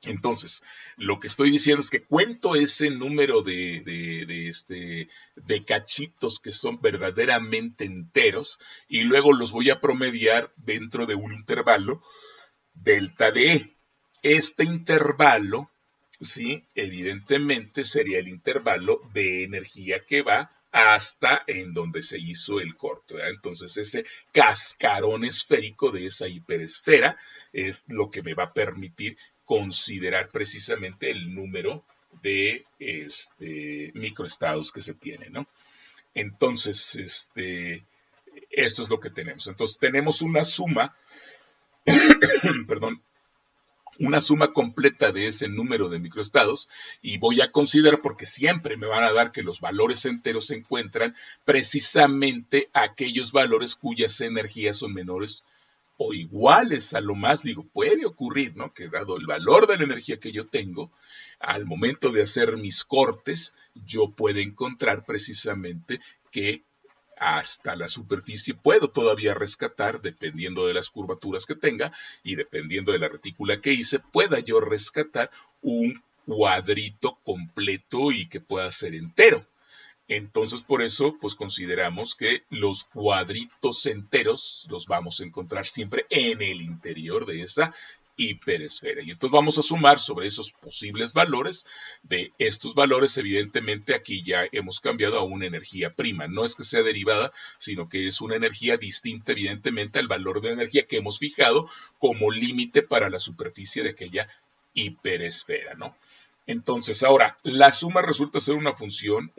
Entonces, lo que estoy diciendo es que cuento ese número de cachitos que son verdaderamente enteros y luego los voy a promediar dentro de un intervalo delta de E. Este intervalo, sí, evidentemente sería el intervalo de energía que va hasta en donde se hizo el corte, ¿verdad? Entonces ese cascarón esférico de esa hiperesfera es lo que me va a permitir considerar precisamente el número de microestados que se tiene, ¿no? Entonces, esto es lo que tenemos. Entonces tenemos una suma, perdón, una suma completa de ese número de microestados y voy a considerar, porque siempre me van a dar que los valores enteros se encuentran precisamente aquellos valores cuyas energías son menores o iguales a lo más, digo, puede ocurrir, ¿no? Que dado el valor de la energía que yo tengo, al momento de hacer mis cortes, yo puedo encontrar precisamente que hasta la superficie puedo todavía rescatar, dependiendo de las curvaturas que tenga y dependiendo de la retícula que hice, pueda yo rescatar un cuadrito completo y que pueda ser entero. Entonces, por eso, pues consideramos que los cuadritos enteros los vamos a encontrar siempre en el interior de esa hiperesfera. Y entonces vamos a sumar sobre esos posibles valores. De estos valores, evidentemente, aquí ya hemos cambiado a una energía prima. No es que sea derivada, sino que es una energía distinta, evidentemente, al valor de energía que hemos fijado como límite para la superficie de aquella hiperesfera, ¿no? Entonces, ahora, la suma resulta ser una función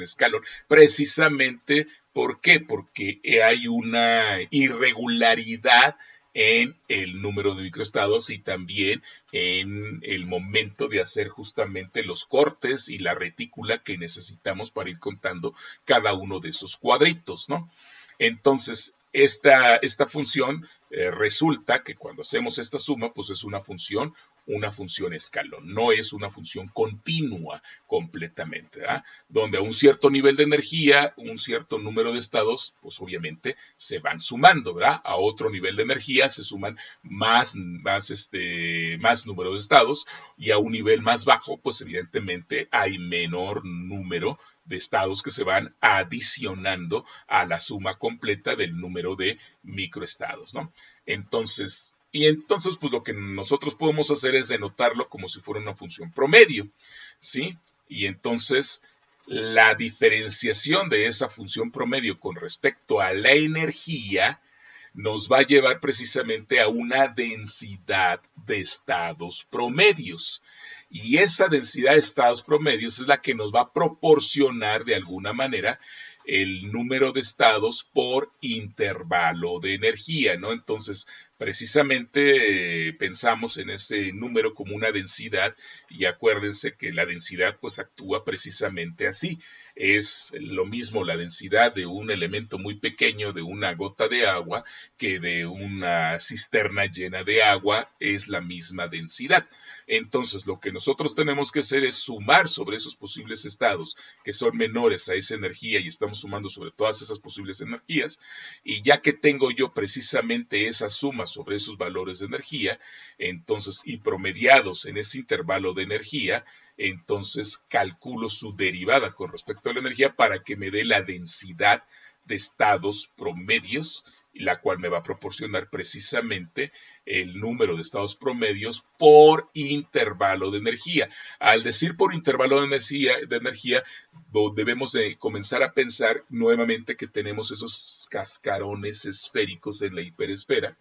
escalón, precisamente, ¿por qué? Porque hay una irregularidad en el número de microestados y también en el momento de hacer justamente los cortes y la retícula que necesitamos para ir contando cada uno de esos cuadritos, ¿no? Entonces, esta función resulta que cuando hacemos esta suma, pues es una función escalón, no es una función continua completamente, ¿verdad? Donde a un cierto nivel de energía, un cierto número de estados, pues obviamente se van sumando, ¿verdad? A otro nivel de energía se suman más número de estados y a un nivel más bajo, pues evidentemente hay menor número de estados que se van adicionando a la suma completa del número de microestados, ¿no? Entonces, pues lo que nosotros podemos hacer es denotarlo como si fuera una función promedio, ¿sí? Y entonces la diferenciación de esa función promedio con respecto a la energía nos va a llevar precisamente a una densidad de estados promedios. Y esa densidad de estados promedios es la que nos va a proporcionar de alguna manera el número de estados por intervalo de energía, ¿no? Entonces, precisamente pensamos en ese número como una densidad y acuérdense que la densidad pues actúa precisamente así. Es lo mismo la densidad de un elemento muy pequeño, de una gota de agua, que de una cisterna llena de agua, es la misma densidad. Entonces, lo que nosotros tenemos que hacer es sumar sobre esos posibles estados que son menores a esa energía y estamos sumando sobre todas esas posibles energías. Y ya que tengo yo precisamente esa suma sobre esos valores de energía, entonces, y promediados en ese intervalo de energía, entonces calculo su derivada con respecto a la energía para que me dé la densidad de estados promedios, la cual me va a proporcionar precisamente el número de estados promedios por intervalo de energía. Al decir por intervalo de energía debemos de comenzar a pensar nuevamente que tenemos esos cascarones esféricos en la hiperesfera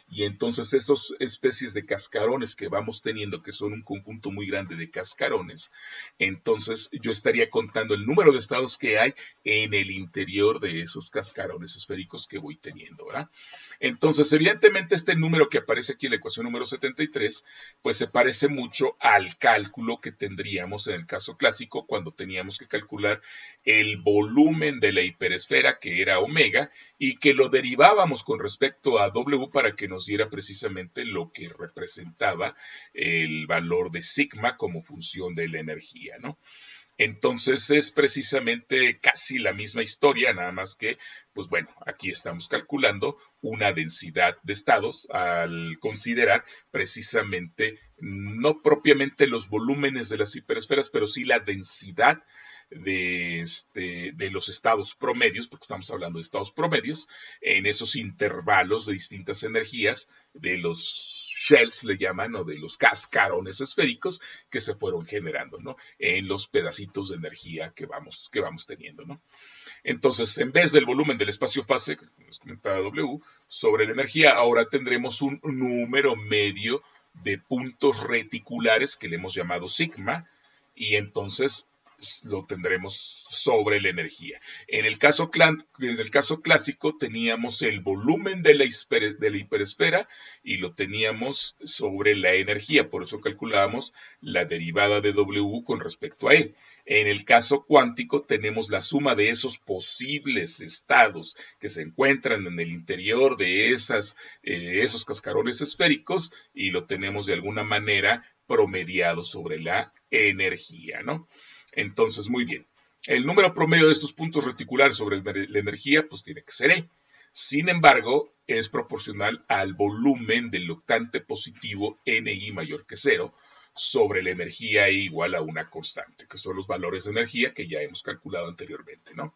y entonces esas especies de cascarones que vamos teniendo, que son un conjunto muy grande de cascarones, entonces yo estaría contando el número de estados que hay en el interior de esos cascarones esféricos que voy teniendo, ¿verdad? Entonces, evidentemente, este número que aparece aquí en la ecuación número 73, pues se parece mucho al cálculo que tendríamos en el caso clásico cuando teníamos que calcular el volumen de la hiperesfera, que era omega, y que lo derivábamos con respecto a W para que nos diera precisamente lo que representaba el valor de sigma como función de la energía, ¿no? Entonces es precisamente casi la misma historia, nada más que, pues bueno, aquí estamos calculando una densidad de estados al considerar precisamente no propiamente los volúmenes de las hiperesferas, pero sí la densidad de los estados promedios, porque estamos hablando de estados promedios, en esos intervalos de distintas energías, de los shells le llaman, o de los cascarones esféricos que se fueron generando, ¿no? En los pedacitos de energía que vamos teniendo, ¿no? Entonces, en vez del volumen del espacio-fase, como nos comentaba W, sobre la energía, ahora tendremos un número medio de puntos reticulares que le hemos llamado sigma, y entonces lo tendremos sobre la energía. En el caso clásico teníamos el volumen de la hiperesfera y lo teníamos sobre la energía, por eso calculábamos la derivada de W con respecto a E. En el caso cuántico tenemos la suma de esos posibles estados que se encuentran en el interior de esos cascarones esféricos y lo tenemos de alguna manera promediado sobre la energía, ¿no? Entonces, muy bien. El número promedio de estos puntos reticulares sobre la energía, pues tiene que ser E. Sin embargo, es proporcional al volumen del octante positivo Ni mayor que cero sobre la energía E igual a una constante, que son los valores de energía que ya hemos calculado anteriormente, ¿no?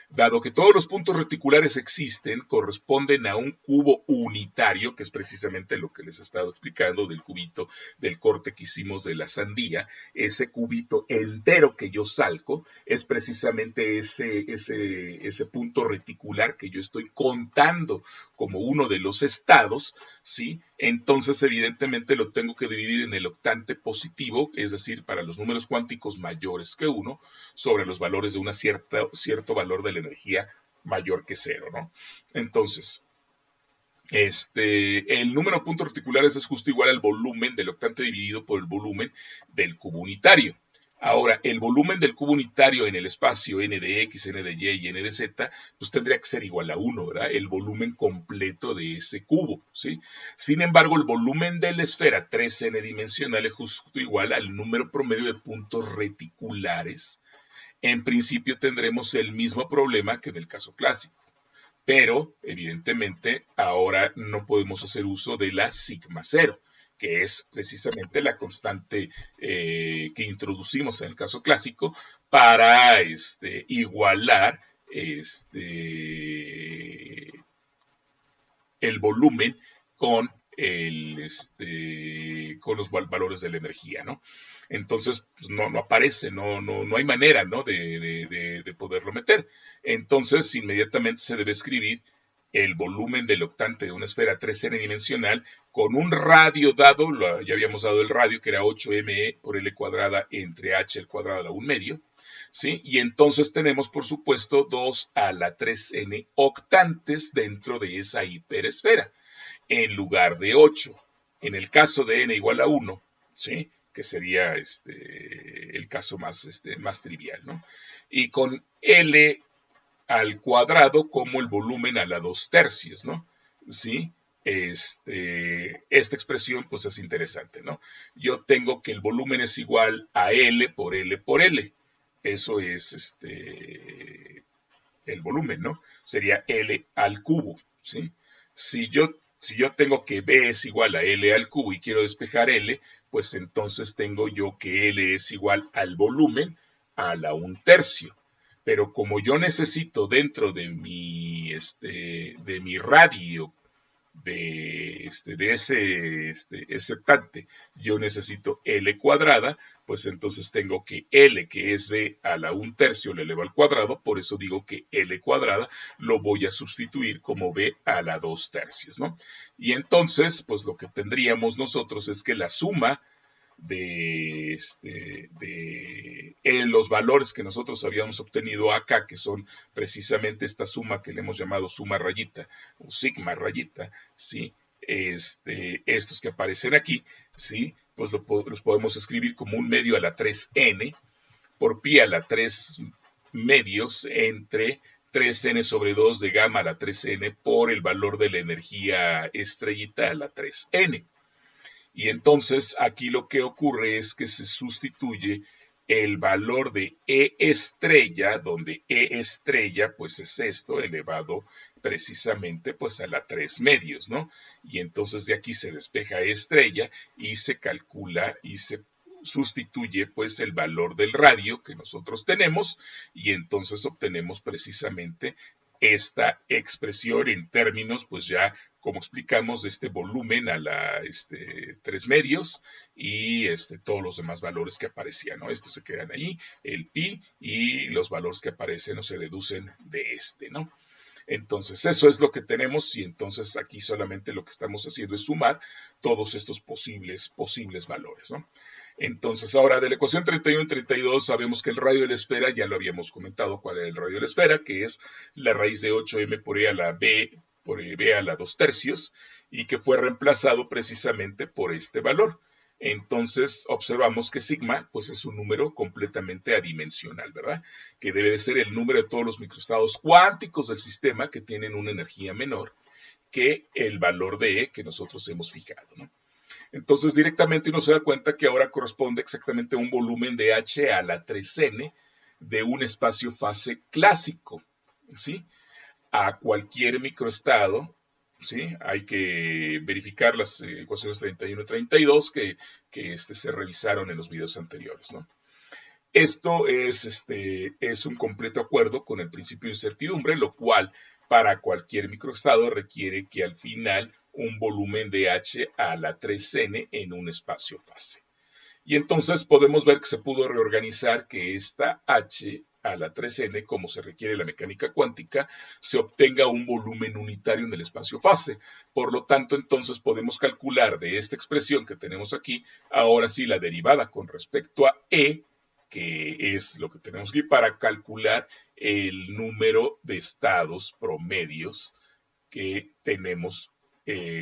Dado que todos los puntos reticulares existen, corresponden a un cubo unitario, que es precisamente lo que les he estado explicando del cubito del corte que hicimos de la sandía. Ese cubito entero que yo salgo es precisamente ese punto reticular que yo estoy contando como uno de los estados, ¿sí? Entonces, evidentemente, lo tengo que dividir en el octante positivo, es decir, para los números cuánticos mayores que 1, sobre los valores de un cierto valor de la energía mayor que 0, ¿no? Entonces, el número de puntos reticulares es justo igual al volumen del octante dividido por el volumen del cubo unitario. Ahora, el volumen del cubo unitario en el espacio n de x, n de y y n de z, pues tendría que ser igual a 1, ¿verdad? El volumen completo de ese cubo, ¿sí? Sin embargo, el volumen de la esfera 3n dimensional es justo igual al número promedio de puntos reticulares. En principio tendremos el mismo problema que en el caso clásico, pero evidentemente ahora no podemos hacer uso de la sigma cero, que es precisamente la constante que introducimos en el caso clásico para igualar el volumen con con los valores de la energía, ¿no? Entonces, pues no aparece, no hay manera, ¿no? De poderlo meter. Entonces, inmediatamente se debe escribir el volumen del octante de una esfera 3n dimensional con un radio dado, ya habíamos dado el radio que era 8me por L cuadrada entre h al cuadrado a la 1 medio, ¿sí? Y entonces tenemos, por supuesto, 2 a la 3n octantes dentro de esa hiperesfera, en lugar de 8. En el caso de n igual a 1, ¿sí? Que sería el caso más trivial, ¿no? Y con L al cuadrado como el volumen a la 2/3, ¿no? ¿Sí? Esta expresión pues es interesante, ¿no? Yo tengo que el volumen es igual a L por L por L. Eso es el volumen, ¿no? Sería L al cubo, ¿sí? Si yo tengo que B es igual a L al cubo y quiero despejar L, pues entonces tengo yo que L es igual al volumen a la 1/3. Pero como yo necesito dentro de mi radio de ese octante, yo necesito L cuadrada, pues entonces tengo que L, que es B a la 1/3, le elevo al cuadrado, por eso digo que L cuadrada lo voy a sustituir como B a la 2/3, ¿no? Y entonces, pues lo que tendríamos nosotros es que la suma los valores que nosotros habíamos obtenido acá, que son precisamente esta suma que le hemos llamado suma rayita o sigma rayita, ¿sí? Estos que aparecen aquí, ¿sí? Pues los podemos escribir como un medio a la 3n por pi a la 3 medios entre 3n sobre 2 de gamma a la 3n por el valor de la energía estrellita a la 3n. Y entonces aquí lo que ocurre es que se sustituye el valor de E estrella, donde E estrella pues es esto elevado precisamente pues a la 3 medios, ¿no? Y entonces de aquí se despeja E estrella y se calcula y se sustituye pues el valor del radio que nosotros tenemos y entonces obtenemos precisamente esta expresión en términos pues ya como explicamos de este volumen a la 3 medios y todos los demás valores que aparecían, ¿no? Estos se quedan ahí, el pi y los valores que aparecen o se deducen de ¿no? Entonces, eso es lo que tenemos y entonces aquí solamente lo que estamos haciendo es sumar todos estos posibles valores, ¿no? Entonces, ahora de la ecuación 31 y 32 sabemos que el radio de la esfera, ya lo habíamos comentado cuál era el radio de la esfera, que es la raíz de 8m por e a la b por b a la 2 tercios y que fue reemplazado precisamente por este valor. Entonces observamos que sigma pues es un número completamente adimensional, ¿verdad? Que debe de ser el número de todos los microestados cuánticos del sistema que tienen una energía menor que el valor de E que nosotros hemos fijado, ¿no? Entonces directamente uno se da cuenta que ahora corresponde exactamente a un volumen de H a la 3n de un espacio fase clásico, ¿sí? A cualquier microestado, ¿sí? Hay que verificar las ecuaciones 31 y 32 que se revisaron en los videos anteriores, ¿no? Esto es un completo acuerdo con el principio de incertidumbre, lo cual para cualquier microestado requiere que al final un volumen de H a la 3n en un espacio fase. Y entonces podemos ver que se pudo reorganizar que esta H a la 3n, como se requiere la mecánica cuántica, se obtenga un volumen unitario en el espacio fase. Por lo tanto, entonces podemos calcular de esta expresión que tenemos aquí, ahora sí la derivada con respecto a E, que es lo que tenemos aquí para calcular el número de estados promedios que tenemos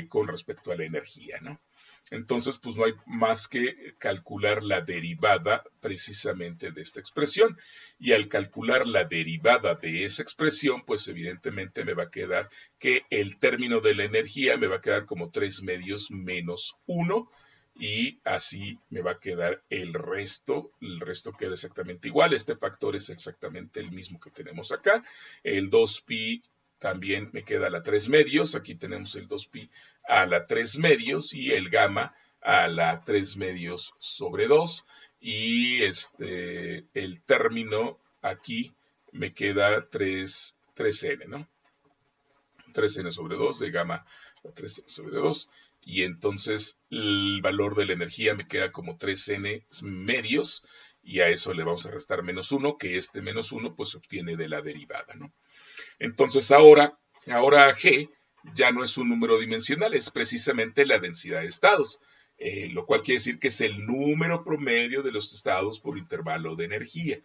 con respecto a la energía, ¿no? Entonces, pues no hay más que calcular la derivada precisamente de esta expresión. Y al calcular la derivada de esa expresión, pues evidentemente me va a quedar que el término de la energía me va a quedar como 3 medios menos 1. Y así me va a quedar el resto queda exactamente igual, este factor es exactamente el mismo que tenemos acá, el 2pi también me queda a la 3 medios, aquí tenemos el 2pi a la 3 medios y el gamma a la 3 medios sobre 2 y el término aquí me queda 3n, ¿no? 3n sobre 2 de gamma a 3 sobre 2 y entonces el valor de la energía me queda como 3n medios y a eso le vamos a restar menos 1, que este menos 1 pues se obtiene de la derivada, ¿no? Entonces ahora G ya no es un número dimensional, es precisamente la densidad de estados, lo cual quiere decir que es el número promedio de los estados por intervalo de energía,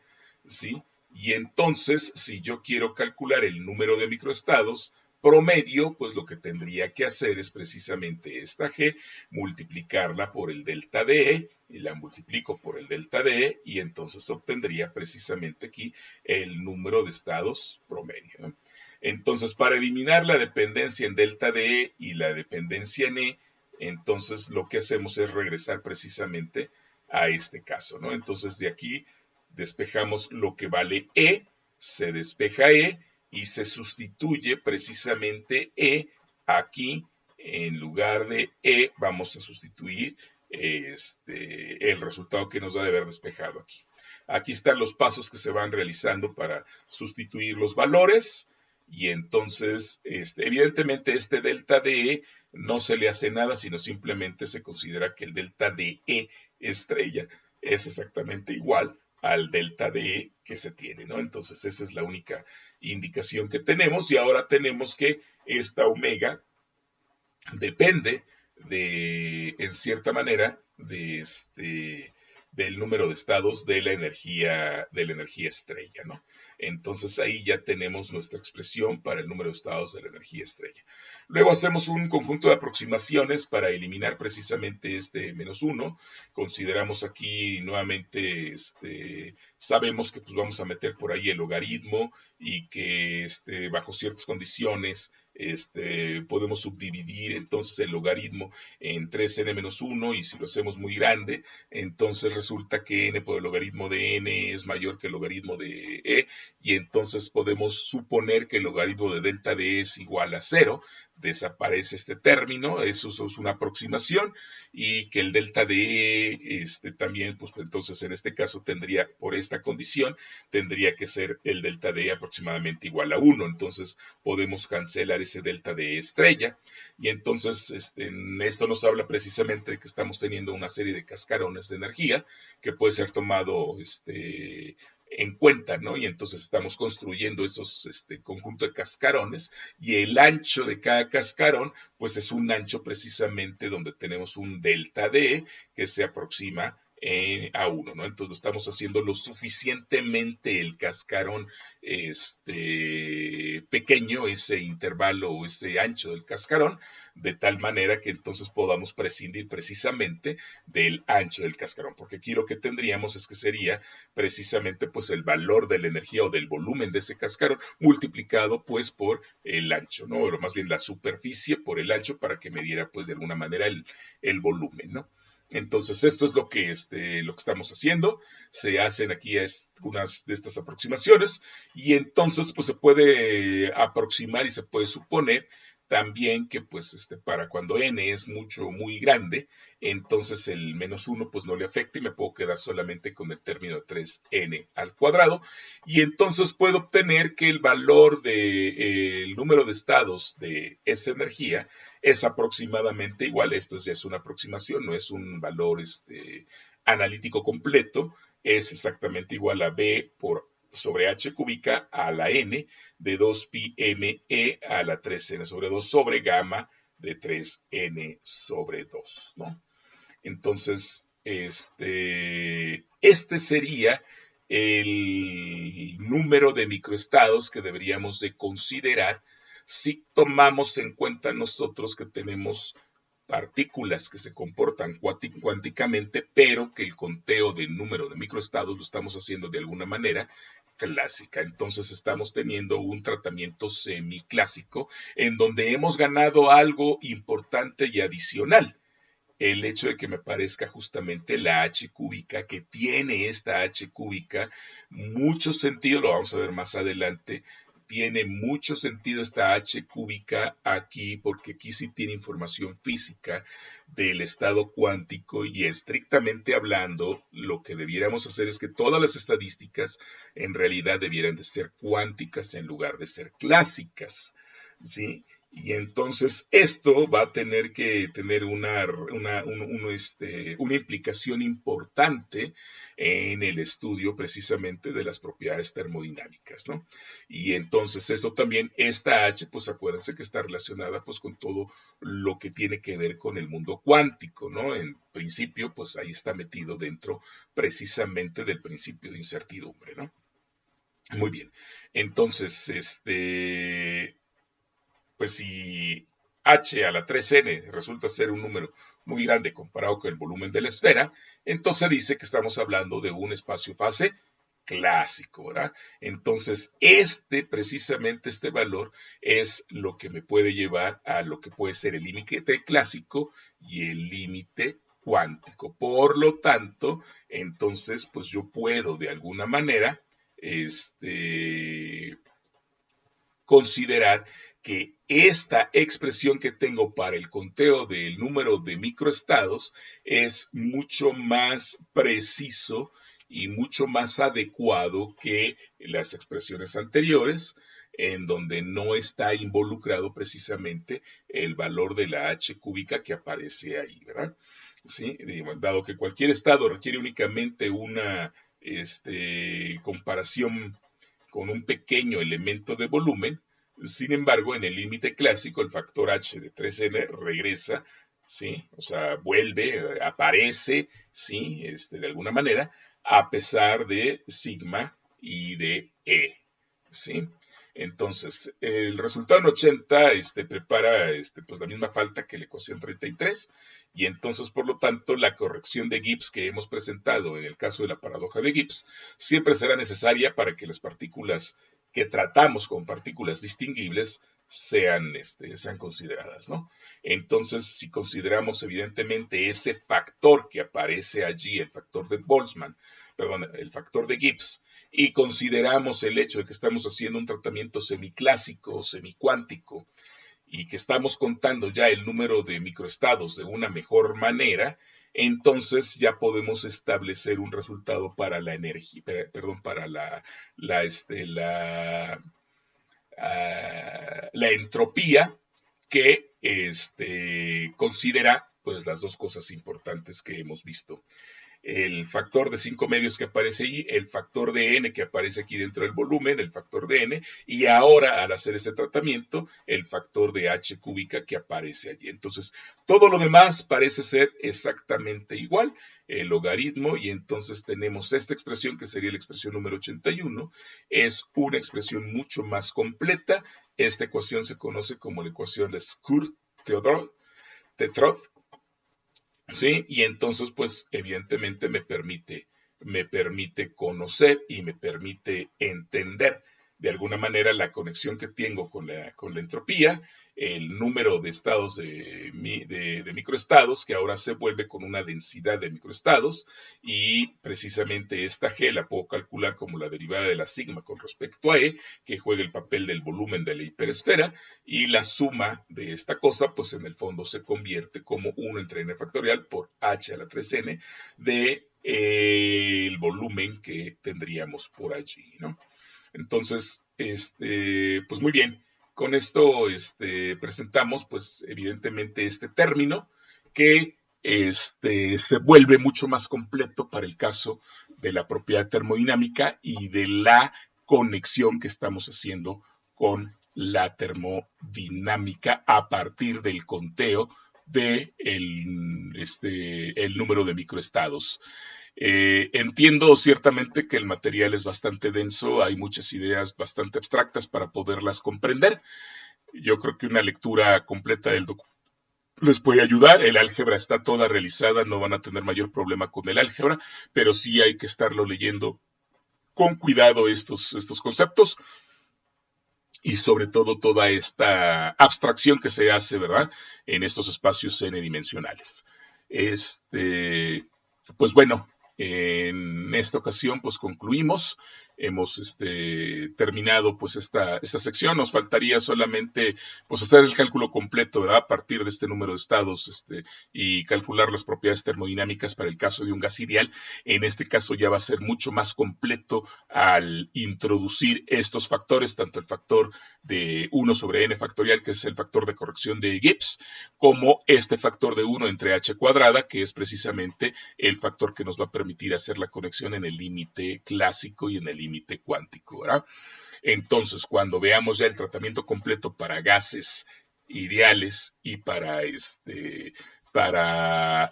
¿sí? Y entonces, si yo quiero calcular el número de microestados promedio, pues lo que tendría que hacer es precisamente esta G, multiplicarla por el delta de E, y la multiplico por el delta de E, y entonces obtendría precisamente aquí el número de estados promedio, ¿no? Entonces, para eliminar la dependencia en delta de E y la dependencia en E, entonces lo que hacemos es regresar precisamente a este caso, ¿no? Entonces, de aquí despejamos lo que vale E, se despeja E y se sustituye precisamente E aquí. En lugar de E, vamos a sustituir el resultado que nos da de haber despejado aquí. Aquí están los pasos que se van realizando para sustituir los valores. Y entonces, evidentemente, este delta de E no se le hace nada, sino simplemente se considera que el delta de E estrella es exactamente igual al delta de E que se tiene, ¿no? Entonces, esa es la única indicación que tenemos. Y ahora tenemos que esta omega depende en cierta manera, del número de estados de la energía estrella, ¿no? Entonces ahí ya tenemos nuestra expresión para el número de estados de la energía estrella. Luego hacemos un conjunto de aproximaciones para eliminar precisamente este menos 1. Consideramos aquí nuevamente, sabemos que pues vamos a meter por ahí el logaritmo y que bajo ciertas condiciones podemos subdividir entonces el logaritmo en 3n-1, y si lo hacemos muy grande, entonces resulta que n por el logaritmo de n es mayor que el logaritmo de e, y entonces podemos suponer que el logaritmo de delta de e es igual a 0, desaparece este término, eso es una aproximación, y que el delta de e también, pues entonces en este caso tendría, por esta condición, tendría que ser el delta de e aproximadamente igual a 1, entonces podemos cancelar ese delta de e estrella, y entonces esto nos habla precisamente de que estamos teniendo una serie de cascarones de energía que puede ser tomado en cuenta, ¿no? Y entonces estamos construyendo esos conjunto de cascarones, y el ancho de cada cascarón pues es un ancho precisamente donde tenemos un delta D que se aproxima a 1, ¿no? Entonces estamos haciendo lo suficientemente el cascarón pequeño, ese intervalo o ese ancho del cascarón, de tal manera que entonces podamos prescindir precisamente del ancho del cascarón, porque aquí lo que tendríamos es que sería precisamente pues el valor de la energía o del volumen de ese cascarón multiplicado pues por el ancho, ¿no? O más bien la superficie por el ancho, para que me diera pues de alguna manera el volumen, ¿no? Entonces, esto es lo que estamos haciendo. Se hacen aquí unas de estas aproximaciones, y entonces pues se puede aproximar y se puede suponer también que pues para cuando n es muy grande, entonces el -1 pues no le afecta y me puedo quedar solamente con el término de 3n al cuadrado, y entonces puedo obtener que el valor del número de estados de esa energía es aproximadamente igual. Esto ya es una aproximación, no es un valor analítico completo, es exactamente igual a b sobre h cúbica a la n de 2pi me a la 3n sobre 2 sobre gamma de 3n sobre 2, ¿no? Entonces, sería el número de microestados que deberíamos de considerar si tomamos en cuenta nosotros que tenemos partículas que se comportan cuánticamente, pero que el conteo del número de microestados lo estamos haciendo de alguna manera clásica. Entonces estamos teniendo un tratamiento semiclásico en donde hemos ganado algo importante y adicional: el hecho de que me parezca justamente la h cúbica, que tiene esta h cúbica mucho sentido, lo vamos a ver más adelante. Tiene mucho sentido esta h cúbica aquí, porque aquí sí tiene información física del estado cuántico, y estrictamente hablando, lo que debiéramos hacer es que todas las estadísticas en realidad debieran de ser cuánticas en lugar de ser clásicas, ¿sí? Y entonces esto va a tener que tener una implicación importante en el estudio precisamente de las propiedades termodinámicas, ¿no? Y entonces eso también, esta H, pues acuérdense que está relacionada pues con todo lo que tiene que ver con el mundo cuántico, ¿no? En principio, pues ahí está metido dentro precisamente del principio de incertidumbre, ¿no? Muy bien. Entonces, pues si h a la 3n resulta ser un número muy grande comparado con el volumen de la esfera, entonces dice que estamos hablando de un espacio-fase clásico, ¿verdad? Entonces, precisamente este valor es lo que me puede llevar a lo que puede ser el límite clásico y el límite cuántico. Por lo tanto, entonces, pues yo puedo de alguna manera, considerar que esta expresión que tengo para el conteo del número de microestados es mucho más preciso y mucho más adecuado que las expresiones anteriores, en donde no está involucrado precisamente el valor de la h cúbica que aparece ahí, ¿verdad? ¿Sí? Dado que cualquier estado requiere únicamente una comparación con un pequeño elemento de volumen. Sin embargo, en el límite clásico, el factor h de 3n regresa, ¿sí? O sea, vuelve, aparece, ¿sí? De alguna manera, a pesar de sigma y de e, ¿sí? Entonces, el resultado en 80 prepara pues la misma falta que la ecuación 33, y entonces, por lo tanto, la corrección de Gibbs que hemos presentado en el caso de la paradoja de Gibbs siempre será necesaria para que las partículas que tratamos con partículas distinguibles sean consideradas, ¿no? Entonces, si consideramos evidentemente ese factor que aparece allí, el factor de Boltzmann, perdón, el factor de Gibbs, y consideramos el hecho de que estamos haciendo un tratamiento semiclásico o semicuántico y que estamos contando ya el número de microestados de una mejor manera, entonces ya podemos establecer un resultado para la energía, perdón, para la entropía que considera pues las dos cosas importantes que hemos visto. El factor de 5 medios que aparece ahí, el factor de n que aparece aquí dentro del volumen, el factor de n, y ahora al hacer este tratamiento, el factor de h cúbica que aparece allí. Entonces, todo lo demás parece ser exactamente igual, el logaritmo, y entonces tenemos esta expresión que sería la expresión número 81, es una expresión mucho más completa. Esta ecuación se conoce como la ecuación de Scour-Tetrode, ¿sí? Y entonces, pues, evidentemente me permite conocer y me permite entender de alguna manera la conexión que tengo con la entropía, el número de estados de microestados, que ahora se vuelve con una densidad de microestados, y precisamente esta G la puedo calcular como la derivada de la sigma con respecto a E, que juega el papel del volumen de la hiperesfera, y la suma de esta cosa, pues en el fondo se convierte como 1 entre n factorial por h a la 3n de el volumen que tendríamos por allí, ¿no? Entonces, pues muy bien, con esto presentamos, pues evidentemente este término que se vuelve mucho más completo para el caso de la propiedad termodinámica y de la conexión que estamos haciendo con la termodinámica a partir del conteo de el número de microestados. Entiendo ciertamente que el material es bastante denso, hay muchas ideas bastante abstractas para poderlas comprender. Yo creo que una lectura completa del documento les puede ayudar. El álgebra está toda realizada, no van a tener mayor problema con el álgebra, pero sí hay que estarlo leyendo con cuidado estos conceptos y sobre todo toda esta abstracción que se hace, ¿verdad?, en estos espacios n-dimensionales. Pues bueno, en esta ocasión pues concluimos, hemos terminado pues esta sección, nos faltaría solamente pues hacer el cálculo completo, ¿verdad?, a partir de este número de estados y calcular las propiedades termodinámicas para el caso de un gas ideal. En este caso ya va a ser mucho más completo al introducir estos factores, tanto el factor de 1 sobre n factorial, que es el factor de corrección de Gibbs, como este factor de 1 entre h cuadrada, que es precisamente el factor que nos va a permitir hacer la conexión en el límite clásico y en el límite cuántico, ¿verdad? Entonces, cuando veamos ya el tratamiento completo para gases ideales y para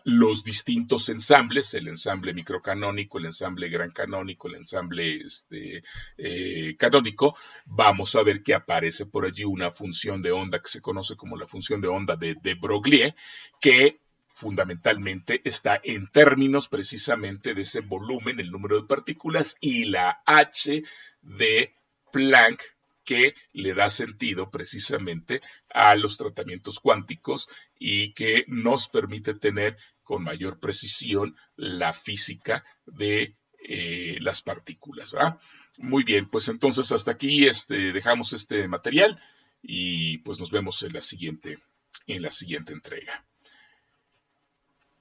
los distintos ensambles, el ensamble microcanónico, el ensamble gran canónico, el ensamble canónico, vamos a ver que aparece por allí una función de onda que se conoce como la función de onda de Broglie, que fundamentalmente está en términos precisamente de ese volumen, el número de partículas, y la h de Planck, que le da sentido precisamente a los tratamientos cuánticos y que nos permite tener con mayor precisión la física de las partículas, ¿verdad? Muy bien, pues entonces hasta aquí dejamos este material y pues nos vemos en la siguiente entrega.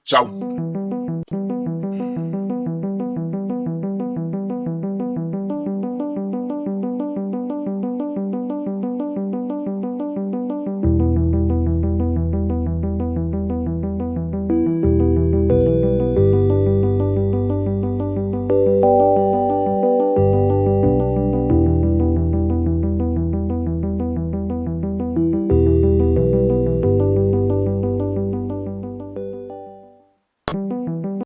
Chao.